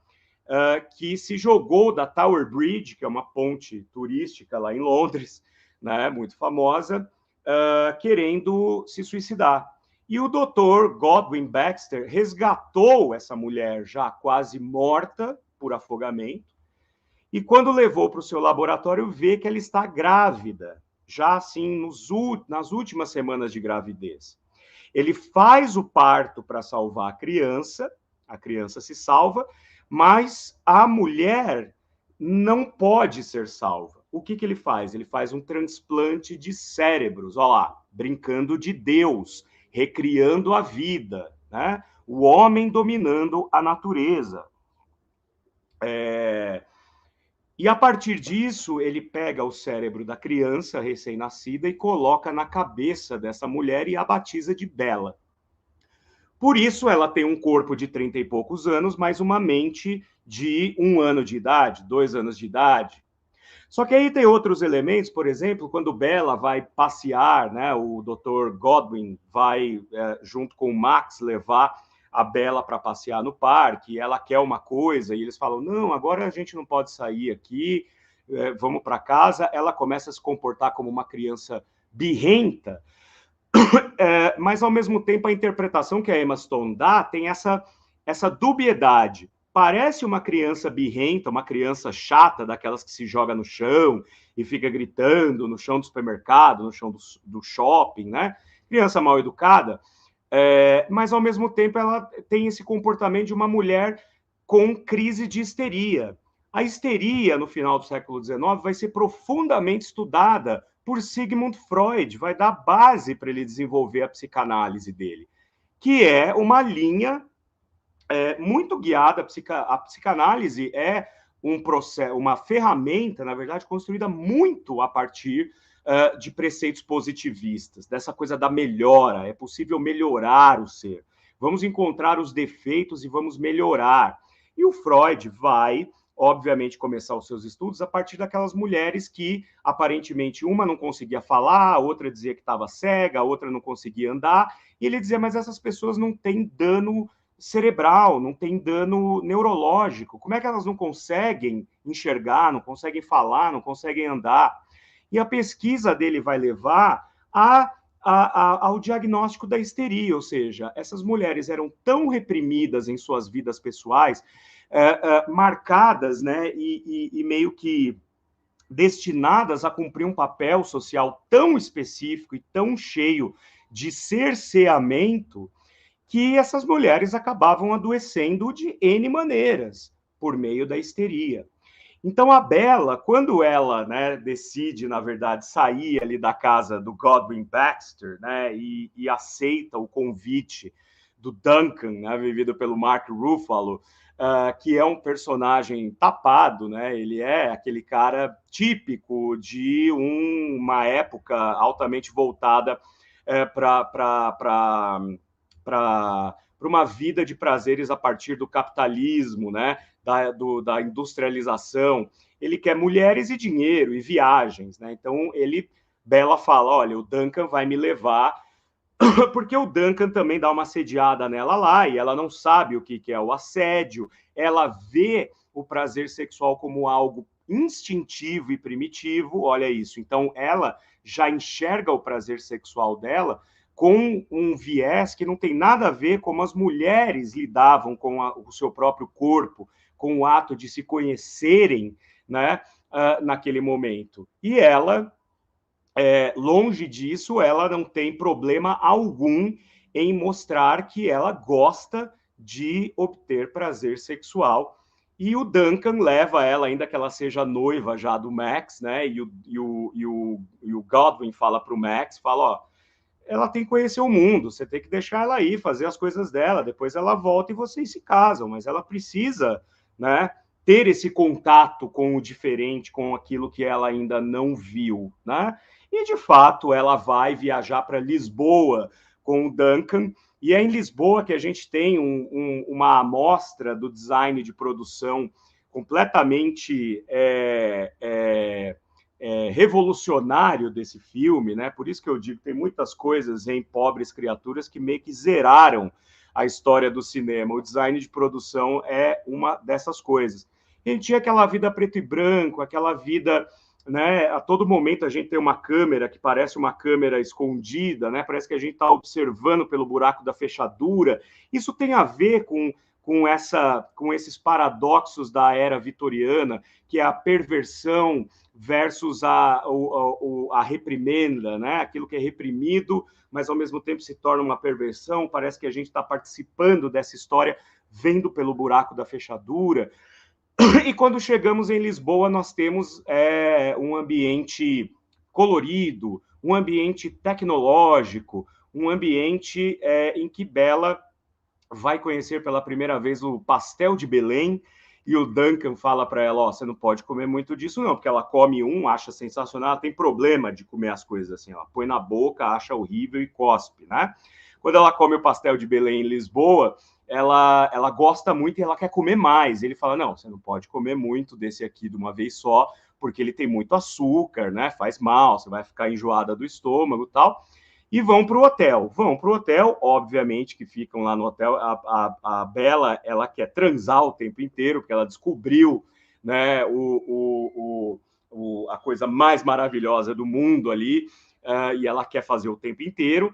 que se jogou da Tower Bridge, que é uma ponte turística lá em Londres, né, muito famosa, querendo se suicidar. E o Dr. Godwin Baxter resgatou essa mulher já quase morta, por afogamento, e quando levou para o seu laboratório, vê que ela está grávida, já assim nas últimas semanas de gravidez. Ele faz o parto para salvar a criança se salva, mas a mulher não pode ser salva. O que ele faz? Ele faz um transplante de cérebros, olha lá, brincando de Deus, recriando a vida, né? O homem dominando a natureza. E a partir disso, ele pega o cérebro da criança recém-nascida e coloca na cabeça dessa mulher e a batiza de Bela. Por isso, ela tem um corpo de 30 e poucos anos, mas uma mente de 1 ano de idade, 2 anos de idade. Só que aí tem outros elementos, por exemplo, quando Bela vai passear, né, o Dr. Godwin vai, junto com o Max, levar a Bela para passear no parque, e ela quer uma coisa, e eles falam, não, agora a gente não pode sair aqui, vamos para casa. Ela começa a se comportar como uma criança birrenta, mas, ao mesmo tempo, a interpretação que a Emma Stone dá tem essa dubiedade. Parece uma criança birrenta, uma criança chata, daquelas que se joga no chão e fica gritando no chão do supermercado, no chão do shopping, né? Criança mal educada, mas, ao mesmo tempo, ela tem esse comportamento de uma mulher com crise de histeria. A histeria, no final do século XIX, vai ser profundamente estudada por Sigmund Freud, vai dar base para ele desenvolver a psicanálise dele, que é uma linha muito guiada. A psicanálise é um processo, uma ferramenta, na verdade, construída muito a partir de preceitos positivistas, dessa coisa da melhora. É possível melhorar o ser. Vamos encontrar os defeitos e vamos melhorar. E o Freud vai, obviamente, começar os seus estudos a partir daquelas mulheres que, aparentemente, uma não conseguia falar, a outra dizia que estava cega, a outra não conseguia andar, e ele dizia, mas essas pessoas não têm dano cerebral, não têm dano neurológico, como é que elas não conseguem enxergar, não conseguem falar, não conseguem andar? E a pesquisa dele vai levar ao diagnóstico da histeria, ou seja, essas mulheres eram tão reprimidas em suas vidas pessoais, marcadas, né, e meio que destinadas a cumprir um papel social tão específico e tão cheio de cerceamento, que essas mulheres acabavam adoecendo de N maneiras, por meio da histeria. Então, a Bela, quando ela, né, decide, na verdade, sair ali da casa do Godwin Baxter, né, e aceita o convite do Duncan, né, vivido pelo Mark Ruffalo, que é um personagem tapado, né, ele é aquele cara típico de uma época altamente voltada para uma vida de prazeres a partir do capitalismo, né, da industrialização. Ele quer mulheres e dinheiro e viagens, né? Então Bela fala, olha, o Duncan vai me levar, porque o Duncan também dá uma assediada nela lá, e ela não sabe o que é o assédio, ela vê o prazer sexual como algo instintivo e primitivo, olha isso. Então ela já enxerga o prazer sexual dela com um viés que não tem nada a ver como as mulheres lidavam com o seu próprio corpo, com o ato de se conhecerem, né, naquele momento. E ela, longe disso, ela não tem problema algum em mostrar que ela gosta de obter prazer sexual. E o Duncan leva ela, ainda que ela seja noiva já do Max, né? E o Godwin fala para o Max, fala, ó, ela tem que conhecer o mundo, você tem que deixar ela ir, fazer as coisas dela, depois ela volta e vocês se casam, mas ela precisa, né, ter esse contato com o diferente, com aquilo que ela ainda não viu, né? E, de fato, ela vai viajar para Lisboa com o Duncan, e é em Lisboa que a gente tem uma amostra do design de produção completamente revolucionário desse filme, né? Por isso que eu digo que tem muitas coisas em Pobres Criaturas que meio que zeraram a história do cinema. O design de produção é uma dessas coisas. A gente tinha aquela vida preto e branco, aquela vida, né? A todo momento a gente tem uma câmera que parece uma câmera escondida, né? Parece que a gente está observando pelo buraco da fechadura. Isso tem a ver com com esses paradoxos da era vitoriana, que é a perversão versus a reprimenda, né? Aquilo que é reprimido, mas ao mesmo tempo se torna uma perversão. Parece que a gente está participando dessa história, vendo pelo buraco da fechadura. E quando chegamos em Lisboa, nós temos um ambiente colorido, um ambiente tecnológico, um ambiente em que Bella vai conhecer pela primeira vez o pastel de Belém, e o Duncan fala para ela, ó, você não pode comer muito disso não, porque ela come acha sensacional, ela tem problema de comer as coisas assim, ela põe na boca, acha horrível e cospe, né? Quando ela come o pastel de Belém em Lisboa, ela gosta muito e ela quer comer mais. Ele fala, não, você não pode comer muito desse aqui de uma vez só, porque ele tem muito açúcar, né? Faz mal, você vai ficar enjoada do estômago e tal. E vão para o hotel, obviamente que ficam lá no hotel. A Bella, ela quer transar o tempo inteiro, porque ela descobriu, né, a coisa mais maravilhosa do mundo ali, e ela quer fazer o tempo inteiro.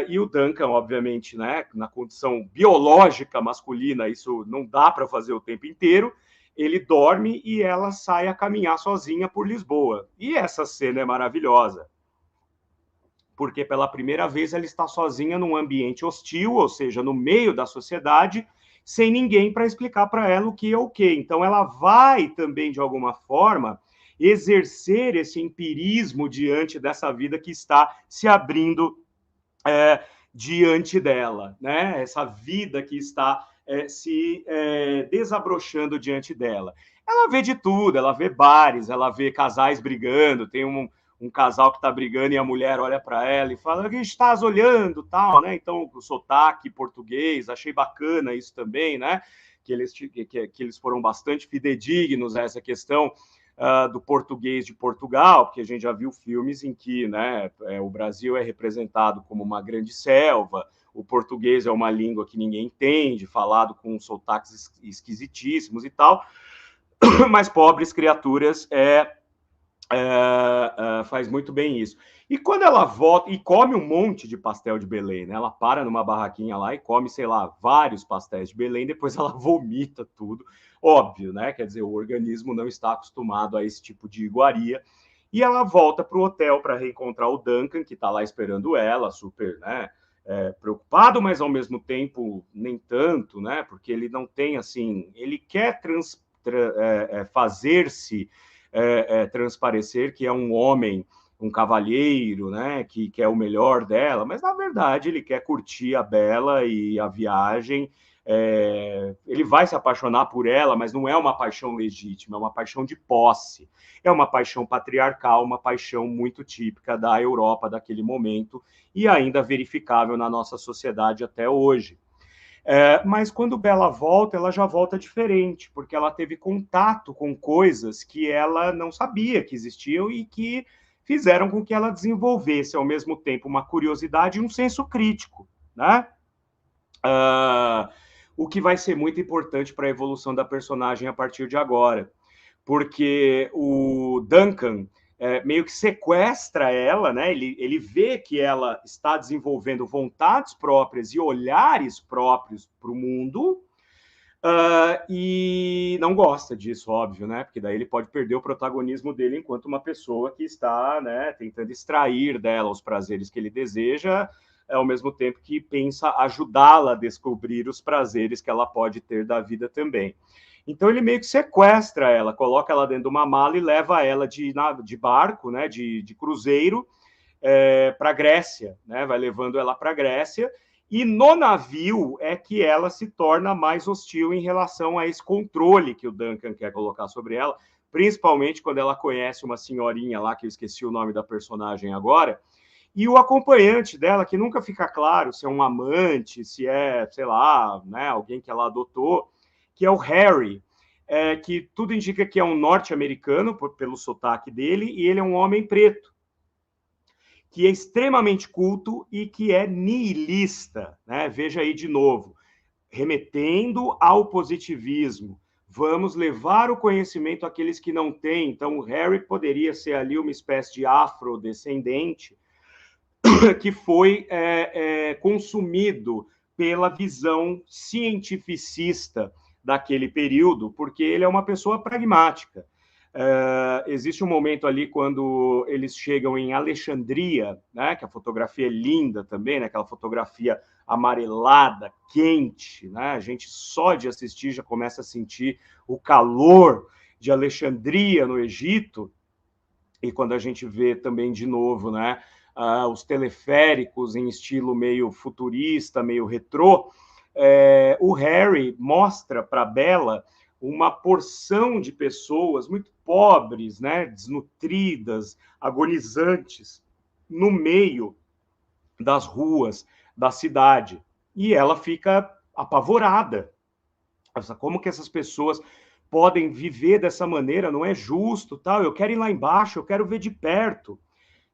E o Duncan, obviamente, né, na condição biológica masculina, isso não dá para fazer o tempo inteiro. Ele dorme e ela sai a caminhar sozinha por Lisboa. E essa cena é maravilhosa, porque pela primeira vez ela está sozinha num ambiente hostil, ou seja, no meio da sociedade, sem ninguém para explicar para ela o que é o que. Então ela vai também, de alguma forma, exercer esse empirismo diante dessa vida que está se abrindo diante dela, né? Essa vida que está se desabrochando diante dela. Ela vê de tudo, ela vê bares, ela vê casais brigando, tem um casal que está brigando e a mulher olha para ela e fala, o que estás olhando, tal, né? Então, o sotaque português, achei bacana isso também, né? Que eles foram bastante fidedignos a essa questão do português de Portugal, porque a gente já viu filmes em que, né, o Brasil é representado como uma grande selva, o português é uma língua que ninguém entende, falado com sotaques esquisitíssimos e tal, mas Pobres Criaturas faz muito bem isso. E quando ela volta e come um monte de pastel de Belém, né? Ela para numa barraquinha lá e come, sei lá, vários pastéis de Belém, depois ela vomita tudo. Óbvio, né? Quer dizer, o organismo não está acostumado a esse tipo de iguaria. E ela volta para o hotel para reencontrar o Duncan, que está lá esperando ela, super, né? Preocupado, mas ao mesmo tempo nem tanto, né? Porque ele não tem assim, ele quer fazer-se transparecer que é um homem, um cavalheiro, né, que quer o melhor dela, mas na verdade ele quer curtir a Bella e a viagem. Ele vai se apaixonar por ela, mas não é uma paixão legítima, é uma paixão de posse, é uma paixão patriarcal, uma paixão muito típica da Europa daquele momento e ainda verificável na nossa sociedade até hoje. Mas quando Bella volta, ela já volta diferente, porque ela teve contato com coisas que ela não sabia que existiam e que fizeram com que ela desenvolvesse, ao mesmo tempo, uma curiosidade e um senso crítico, né? O que vai ser muito importante para a evolução da personagem a partir de agora, porque o Duncan meio que sequestra ela, né? Ele vê que ela está desenvolvendo vontades próprias e olhares próprios para o mundo, e não gosta disso, óbvio, né? Porque daí ele pode perder o protagonismo dele enquanto uma pessoa que está, né, tentando extrair dela os prazeres que ele deseja, ao mesmo tempo que pensa ajudá-la a descobrir os prazeres que ela pode ter da vida também. Então ele meio que sequestra ela, coloca ela dentro de uma mala e leva ela de barco, né, de cruzeiro, para a Grécia, né, vai levando ela para a Grécia, e no navio é que ela se torna mais hostil em relação a esse controle que o Duncan quer colocar sobre ela, principalmente quando ela conhece uma senhorinha lá, que eu esqueci o nome da personagem agora, e o acompanhante dela, que nunca fica claro se é um amante, se é, sei lá, né, alguém que ela adotou, que é o Harry, que tudo indica que é um norte-americano, pelo sotaque dele, e ele é um homem preto, que é extremamente culto e que é nihilista, né? Veja aí de novo, remetendo ao positivismo. Vamos levar o conhecimento àqueles que não têm. Então, o Harry poderia ser ali uma espécie de afrodescendente que foi consumido pela visão cientificista daquele período, porque ele é uma pessoa pragmática. Existe um momento ali quando eles chegam em Alexandria, né, que a fotografia é linda também, né, aquela fotografia amarelada, quente, né, a gente só de assistir já começa a sentir o calor de Alexandria no Egito, e quando a gente vê também de novo, né, os teleféricos em estilo meio futurista, meio retrô, o Harry mostra para Bella uma porção de pessoas muito pobres, né, desnutridas, agonizantes, no meio das ruas da cidade. E ela fica apavorada. Como que essas pessoas podem viver dessa maneira? Não é justo, tal. Eu quero ir lá embaixo, eu quero ver de perto.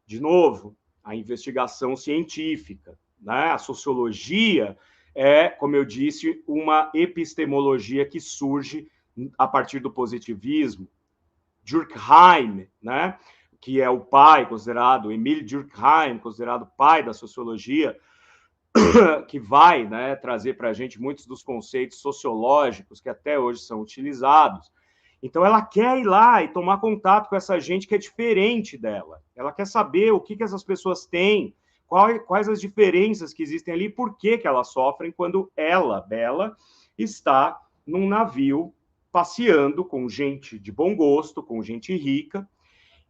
De novo, a investigação científica, né? A sociologia é, como eu disse, uma epistemologia que surge a partir do positivismo. Durkheim, né? Que é o pai considerado, Emile Durkheim, considerado pai da sociologia, que vai, né, trazer para a gente muitos dos conceitos sociológicos que até hoje são utilizados. Então, ela quer ir lá e tomar contato com essa gente que é diferente dela. Ela quer saber o que essas pessoas têm, quais as diferenças que existem ali, por que elas sofrem quando ela, Bella, está num navio passeando com gente de bom gosto, com gente rica.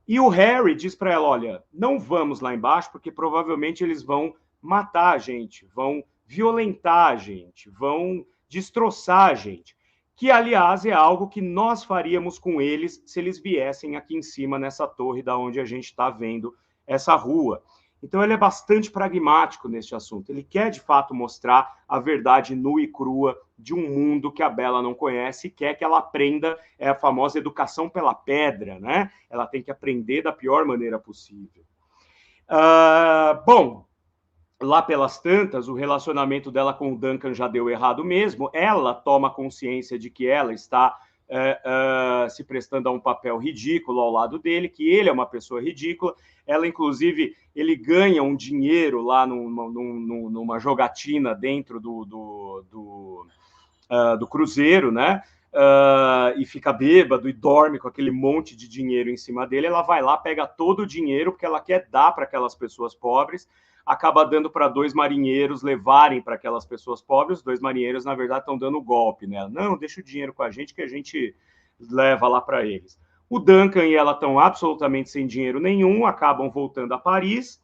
E o Harry diz para ela, olha, não vamos lá embaixo, porque provavelmente eles vão matar a gente, vão violentar a gente, vão destroçar a gente. Que, aliás, é algo que nós faríamos com eles se eles viessem aqui em cima, nessa torre da onde a gente está vendo essa rua. Então, ele é bastante pragmático neste assunto. Ele quer, de fato, mostrar a verdade nua e crua de um mundo que a Bella não conhece e quer que ela aprenda a famosa educação pela pedra, né? Ela tem que aprender da pior maneira possível. Bom, lá pelas tantas, o relacionamento dela com o Duncan já deu errado mesmo. Ela toma consciência de que ela está se prestando a um papel ridículo ao lado dele, que ele é uma pessoa ridícula. Ela, inclusive, ele ganha um dinheiro lá numa jogatina dentro do cruzeiro, né? E fica bêbado e dorme com aquele monte de dinheiro em cima dele. Ela vai lá, pega todo o dinheiro, porque ela quer dar para aquelas pessoas pobres, acaba dando para 2 marinheiros levarem para aquelas pessoas pobres. Os 2 marinheiros, na verdade, estão dando golpe nela. Não, deixa o dinheiro com a gente que a gente leva lá para eles. O Duncan e ela estão absolutamente sem dinheiro nenhum, acabam voltando a Paris,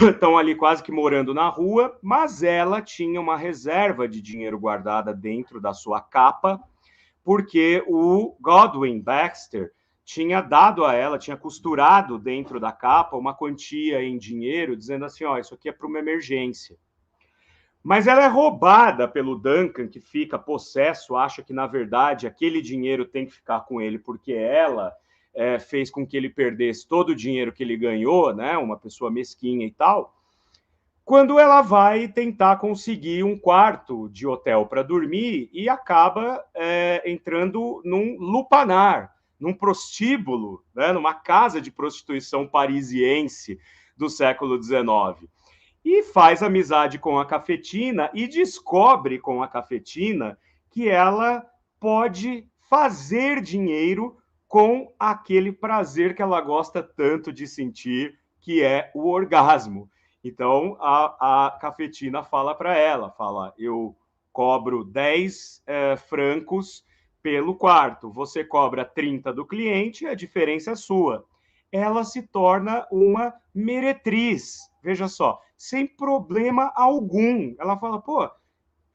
estão ali quase que morando na rua, mas ela tinha uma reserva de dinheiro guardada dentro da sua capa, porque o Godwin Baxter tinha dado a ela, tinha costurado dentro da capa uma quantia em dinheiro, dizendo assim, ó, isso aqui é para uma emergência. Mas ela é roubada pelo Duncan, que fica possesso, acha que, na verdade, aquele dinheiro tem que ficar com ele, porque ela fez com que ele perdesse todo o dinheiro que ele ganhou, né? Uma pessoa mesquinha e tal. Quando ela vai tentar conseguir um quarto de hotel para dormir e acaba entrando num lupanar, num prostíbulo, né? Numa casa de prostituição parisiense do século XIX. E faz amizade com a cafetina e descobre com a cafetina que ela pode fazer dinheiro com aquele prazer que ela gosta tanto de sentir, que é o orgasmo. Então, a cafetina fala para ela, fala, eu cobro 10 francos pelo quarto, você cobra 30 do cliente, a diferença é sua. Ela se torna uma meretriz, veja só, sem problema algum. Ela fala, pô,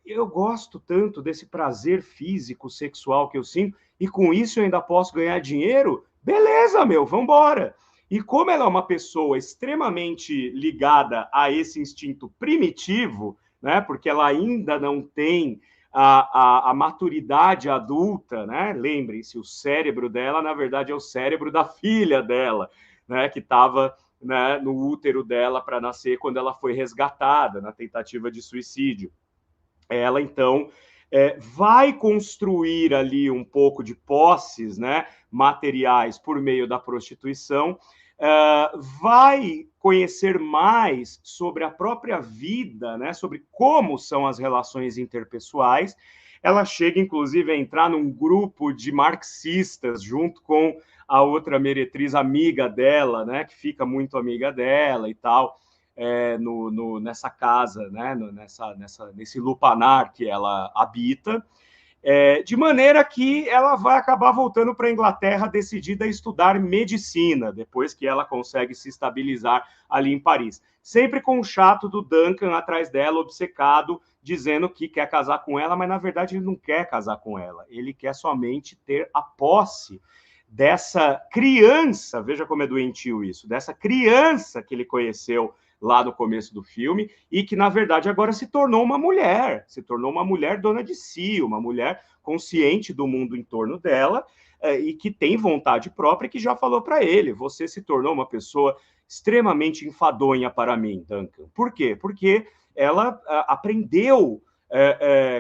eu gosto tanto desse prazer físico, sexual que eu sinto, e com isso eu ainda posso ganhar dinheiro? Beleza, meu, vambora. E como ela é uma pessoa extremamente ligada a esse instinto primitivo, né, porque ela ainda não tem a maturidade adulta, né? Lembrem-se, o cérebro dela, na verdade, é o cérebro da filha dela, né, que estava, né, no útero dela para nascer quando ela foi resgatada na tentativa de suicídio. Ela, então, vai construir ali um pouco de posses, né, materiais por meio da prostituição, vai conhecer mais sobre a própria vida, né, sobre como são as relações interpessoais. Ela chega, inclusive, a entrar num grupo de marxistas junto com a outra meretriz amiga dela, né, que fica muito amiga dela e tal, nessa casa, né, nesse lupanar que ela habita. De maneira que ela vai acabar voltando para a Inglaterra decidida a estudar medicina, depois que ela consegue se estabilizar ali em Paris. Sempre com o chato do Duncan atrás dela, obcecado, dizendo que quer casar com ela, mas na verdade ele não quer casar com ela. Ele quer somente ter a posse dessa criança, veja como é doentio isso, dessa criança que ele conheceu lá no começo do filme, e que, na verdade, agora se tornou uma mulher dona de si, uma mulher consciente do mundo em torno dela, e que tem vontade própria, que já falou para ele, você se tornou uma pessoa extremamente enfadonha para mim, Duncan. Por quê? Porque ela aprendeu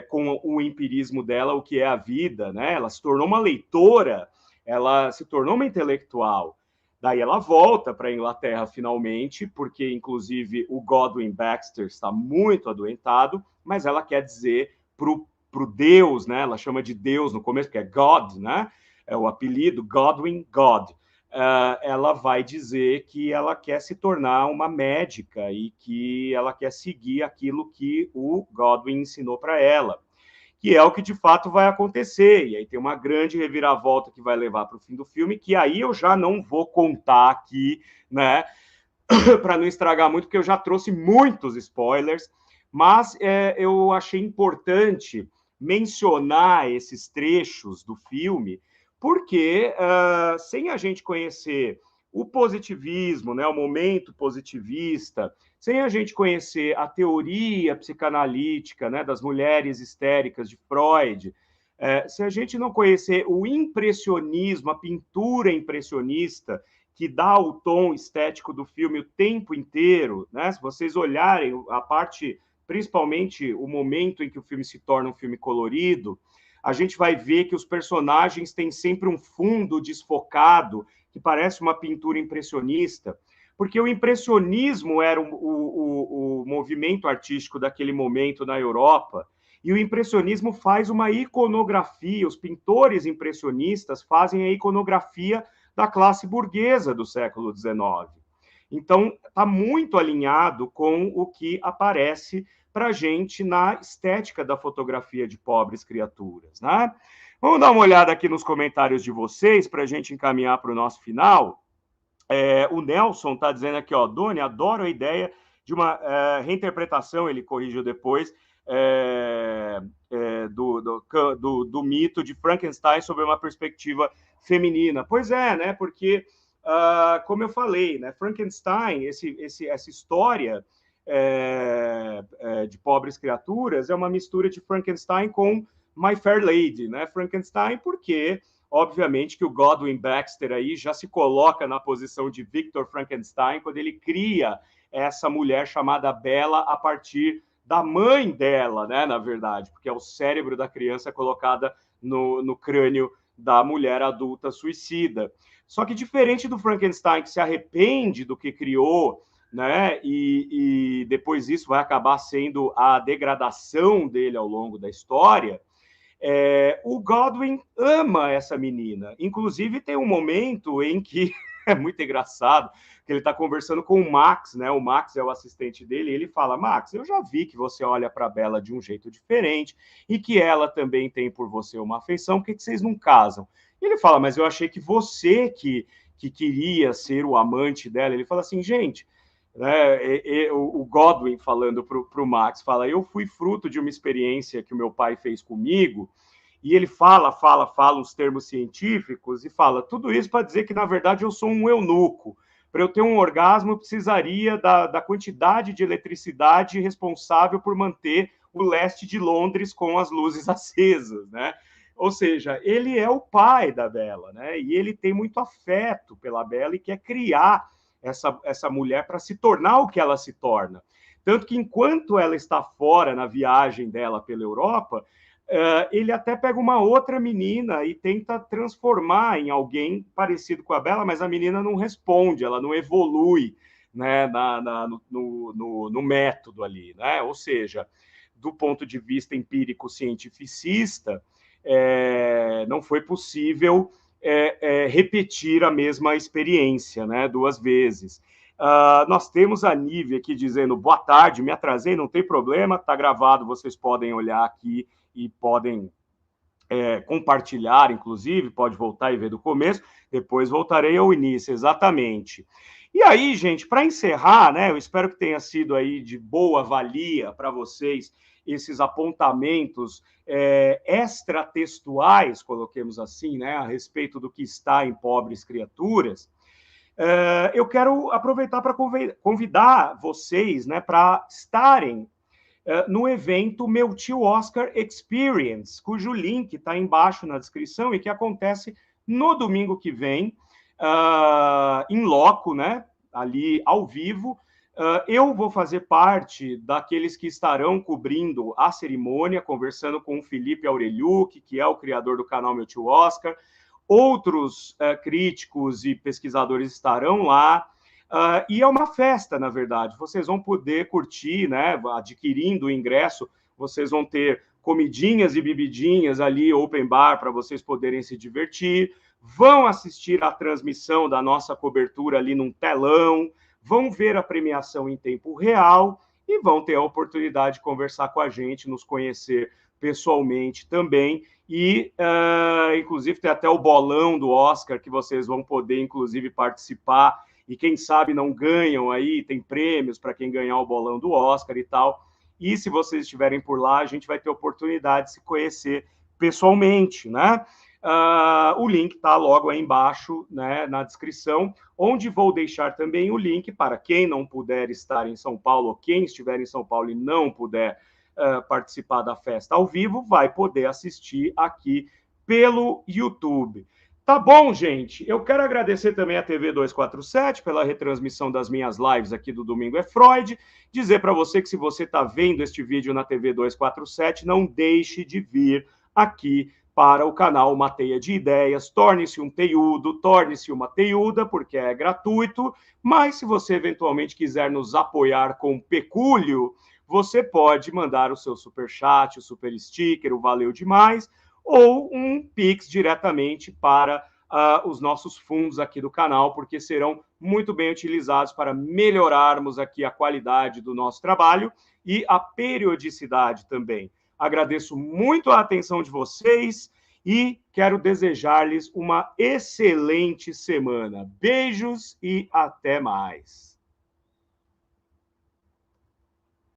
com o empirismo dela o que é a vida, né? Ela se tornou uma leitora, ela se tornou uma intelectual. Daí ela volta para a Inglaterra finalmente, porque inclusive o Godwin Baxter está muito adoentado, mas ela quer dizer pro Deus, né? Ela chama de Deus no começo, que é God, né? É o apelido Godwin, God. Ela vai dizer que ela quer se tornar uma médica e que ela quer seguir aquilo que o Godwin ensinou para ela, que é o que de fato vai acontecer. E aí tem uma grande reviravolta que vai levar para o fim do filme, que aí eu já não vou contar aqui, né, para não estragar muito, porque eu já trouxe muitos spoilers, mas eu achei importante mencionar esses trechos do filme, porque sem a gente conhecer o positivismo, né, o momento positivista, sem a gente conhecer a teoria psicanalítica, né, das mulheres histéricas de Freud, se a gente não conhecer o impressionismo, a pintura impressionista, que dá o tom estético do filme o tempo inteiro, né? Se vocês olharem a parte, principalmente o momento em que o filme se torna um filme colorido, a gente vai ver que os personagens têm sempre um fundo desfocado, que parece uma pintura impressionista, porque o impressionismo era o movimento artístico daquele momento na Europa, e o impressionismo faz uma iconografia, os pintores impressionistas fazem a iconografia da classe burguesa do século XIX. Então, está muito alinhado com o que aparece para a gente na estética da fotografia de Pobres Criaturas, né? Vamos dar uma olhada aqui nos comentários de vocês para a gente encaminhar para o nosso final. O Nelson está dizendo aqui, ó, Doni, adoro a ideia de uma reinterpretação, ele corrigiu depois, do mito de Frankenstein sobre uma perspectiva feminina. Pois é, né? Porque, como eu falei, né, Frankenstein, essa história de Pobres Criaturas é uma mistura de Frankenstein com My Fair Lady, né? Frankenstein porque, obviamente, que o Godwin Baxter aí já se coloca na posição de Victor Frankenstein quando ele cria essa mulher chamada Bela a partir da mãe dela, né, na verdade, porque é o cérebro da criança colocada no crânio da mulher adulta suicida. Só que diferente do Frankenstein, que se arrepende do que criou, né, e depois isso vai acabar sendo a degradação dele ao longo da história, o Godwin ama essa menina. Inclusive, tem um momento em que é muito engraçado, que ele está conversando com o Max, né? O Max é o assistente dele, e ele fala, Max, eu já vi que você olha para a Bela de um jeito diferente e que ela também tem por você uma afeição, por que vocês não casam? E ele fala, mas eu achei que você que queria ser o amante dela. Ele fala assim, gente, o Godwin falando para o Max, fala, eu fui fruto de uma experiência que o meu pai fez comigo, e ele fala os termos científicos e fala tudo isso para dizer que, na verdade, eu sou um eunuco. Para eu ter um orgasmo, eu precisaria da quantidade de eletricidade responsável por manter o leste de Londres com as luzes acesas, né? Ou seja, ele é o pai da Bela, né? E ele tem muito afeto pela Bela e quer criar essa mulher para se tornar o que ela se torna. Tanto que, enquanto ela está fora na viagem dela pela Europa, ele até pega uma outra menina e tenta transformar em alguém parecido com a Bella, mas a menina não responde, ela não evolui, né, no método ali, né? Ou seja, do ponto de vista empírico-cientificista, não foi possível repetir a mesma experiência, né, 2 vezes. Nós temos a Nive aqui dizendo, boa tarde, me atrasei, não tem problema, está gravado, vocês podem olhar aqui e podem compartilhar, inclusive, pode voltar e ver do começo, depois voltarei ao início, exatamente. E aí, gente, para encerrar, né, eu espero que tenha sido aí de boa valia para vocês esses apontamentos extratextuais, coloquemos assim, né, a respeito do que está em Pobres Criaturas. Eu quero aproveitar para convidar vocês, né, para estarem no evento Meu Tio Oscar Experience, cujo link está embaixo na descrição e que acontece no domingo que vem, em loco, né? Ali ao vivo. Eu vou fazer parte daqueles que estarão cobrindo a cerimônia, conversando com o Felipe Aureliuk, que é o criador do canal Meu Tio Oscar. Outros críticos e pesquisadores estarão lá. E é uma festa, na verdade. Vocês vão poder curtir, né? Adquirindo o ingresso, vocês vão ter comidinhas e bebidinhas ali, open bar, para vocês poderem se divertir. Vão assistir a transmissão da nossa cobertura ali num telão, vão ver a premiação em tempo real e vão ter a oportunidade de conversar com a gente, nos conhecer pessoalmente também. E, inclusive, tem até o bolão do Oscar, que vocês vão poder, inclusive, participar. E quem sabe não ganham aí, tem prêmios para quem ganhar o bolão do Oscar e tal. E se vocês estiverem por lá, a gente vai ter oportunidade de se conhecer pessoalmente, né? O link está logo aí embaixo, né, na descrição, onde vou deixar também o link para quem não puder estar em São Paulo, ou quem estiver em São Paulo e não puder participar da festa ao vivo, vai poder assistir aqui pelo YouTube. Tá bom, gente? Eu quero agradecer também a TV 247 pela retransmissão das minhas lives aqui do Domingo é Freud. Dizer para você que se você está vendo este vídeo na TV 247, não deixe de vir aqui para o canal Uma Teia de Ideias. Torne-se um teiudo, torne-se uma teiuda, porque é gratuito. Mas se você eventualmente quiser nos apoiar com pecúlio, você pode mandar o seu superchat, o super sticker, o valeu demais, ou um Pix diretamente para os nossos fundos aqui do canal, porque serão muito bem utilizados para melhorarmos aqui a qualidade do nosso trabalho e a periodicidade também. Agradeço muito a atenção de vocês e quero desejar-lhes uma excelente semana. Beijos e até mais.